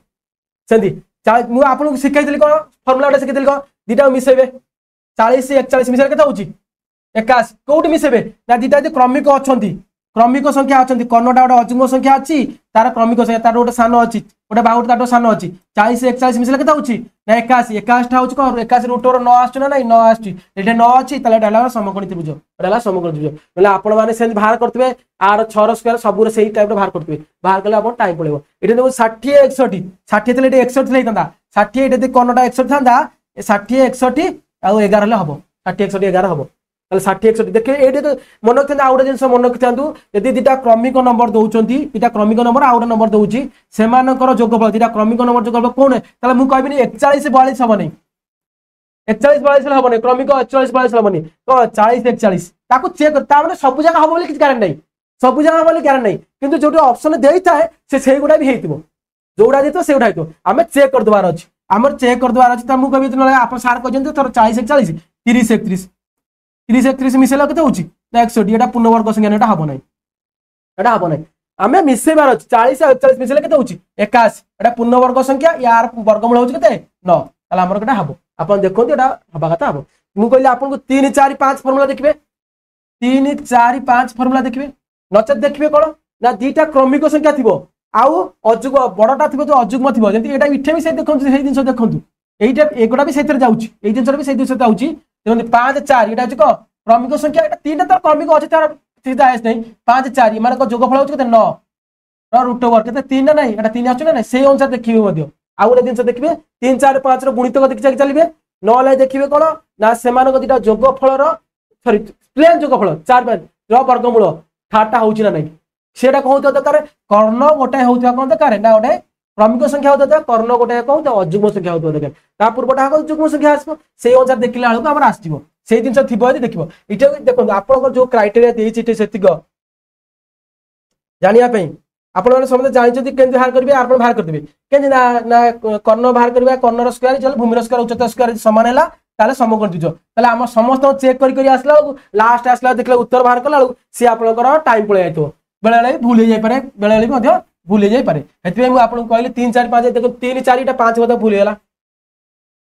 सेमती मुझे आपको शिखाई कौन फर्मुला गोटे शिखाई कौन दुटा मिसेबे 40 41 मिसेल के 81 कौटी मिसेबे ना दुटा क्रमिक अच्छा क्रमिक संख्या अच्छा कर्णटा गोटे अजुग्म संख्या अच्छी तार क्रमिक संख्या तार गोटे सान अच्छी गोटे बाहुट तार सान अच्छी 40 41 मिसले के ना 81 81 हूँ कौन 81 √9 आसना ना 9 आसची 9 अच्छी समकोणी त्रिभुज एटा समकोणी त्रिभुज बोले आपण मैंने से बाहर करते आर 6 स्क्वायर सब से टाइप बाहर करते बाहर कले आप टाइम पड़े ये देखो 60 61 60 थे 61 था 60 ये कर्णटा 61 था 60 61 आउ 11 हम 60 61 11 हम 60 61 देखिए ये मन रखते आउ जिन मन रखि यदि दुटा क्रमिक नंबर दौरान दुटा क्रमिक नंबर आउ गए नंबर दूसरी से जोगफल दुटा क्रमिक नंबर जोगफल कौन है मुझे कहबी 41 42 हम नहीं 41 42 हम नहीं क्रमिक 41 42 हम नहीं तो 40 41 चेक कर सब जगह हम बोली किसी कारण नहीं सब जगह हम बोली कारण नहीं किंतु जो ऑप्शन देता है से गुड़ा भी होता जोड़ा देते से गुड़ा होता आम चेक करदेवार अच्छे आम चेक करदेवार अच्छे मुझे कहबी आप सार कहते थोड़ा 40 41 30 31 30 31 मिसेला के 61 एटा पूर्णवर्ग संख्या एटा हम नहीं आम मिसेबार अच्छे 40 41 मिसेला के 81 एटा पूर्णवर्ग संख्या यार वर्गमूल होची केते 9 ताला हमर केटा हबो आपण देखोंती एटा हबा कथा हबो मु कहली आपन को 3 4 5 फार्मूला देखिबे 3 4 5 फार्मूला देखिबे नचेत देखिबे कोन ना दुटा क्रमिक संख्या थिबो आउ अजुग्म बड़टा थिबो तो अजुग्म थिबो जेंति एटा इठे भी से देखोंती से दिन देखोंतु एइटा एगोटा भी सेतिर जाउची एइ दिन भी से दिन जाउची 5 4 ये क्रमिक संख्या तीन तो क्रमिक अच्छे तार सीधा नहीं 5 4 मान जोगफल हो 9 √2 के 3 ना नहीं 3 आस ना से अनुसार देखिए आउ गोटे जिन देखिए 3 4 5 गुणित देखी चलिए ना देखिए कौन ना से दुटा जोगफल सरी प्लेन जोगफल 4 5 वर्गमूल थार्टा हो नहीं सेटा कौन दरकार कर्ण गोटे होता कौन दरकार ना गोटे क्रमिक संख्या होता था कर्ण गोटे कौन अजुग्म संख्या होता दरकार पूर्वटा जुग्म संख्या आसो से अनुसार देखला बेलू आम आसो से जिन थी देख ये देखो आप जो क्राइटेरिया देती से जानापी आप समझते जानते केमती बाहर करेंगे आप बाहर करदेवे कहीं ना ना कर्ण बाहर करवा कर्णर स्क्वायर चल भूमिर स्क्वायर उच्चता स्क्वायर सामान है समकोण त्रिभुज ताले समस्त चेक कर आसला लास्ट आसला देखले उत्तर बाहर कला सी आप टाइम पलि जाइए बेले बेले भूल हो जाए बेले बेले भूल हो जाए मुझे आपको कहली 3 4 5 देखो 3 4 5 भूल गला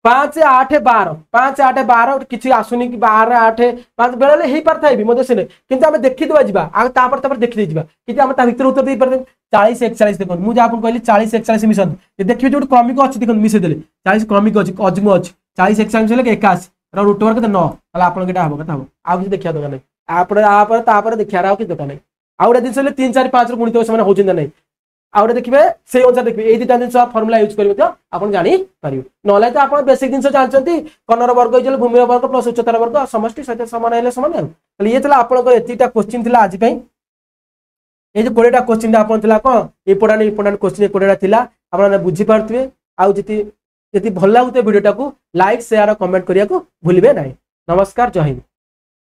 5 8 12 5 8 12 किसी आसुनी कि 12 8 5 बेले हे पार थाइबी मते सेने किंतु हम देखि देबा जिबा आ तापर तापर देखि दे जिबा किंतु हम ता भीतर उत्तर दे पार 40 41 देखो मु जा आपन कहली 40 41 मिशन ये देखि जो क्रमिक अछि देखो मिसे देले 40 क्रमिक अछि अजमु अछि 40 41 ले 81 र रूट ओवर के 9 हला आपन केटा हबो कथा हबो आ कि देखिया दगा नै आपन तापर देखिया राव कि दगा नै आउडा दिन से 3 4 5 रो गुणित समान होजिन नै आउडा देखिबे से अनुसार देखिबे ए दिटा दिन फार्मूला यूज करिवे त आपन जानि पारियो नले त आपन बेसिक दिन जानचंती कनर वर्ग होइजल भूमि वर्ग प्लस उच्चतर वर्ग समष्टि सहित समान हेले समान हल ये तला आपन को एतिटा क्वेश्चन थिला आज पई ए जे 20टा क्वेश्चन आपन थिला कोन इंपोर्टेंट क्वेश्चन 20टा थिला आपन बुझी पारथुवे आउ जति भल लागुते वीडियो टाको लाइक शेयर और कमेंट करिया को भूलिबे नै नमस्कार जय हिंद।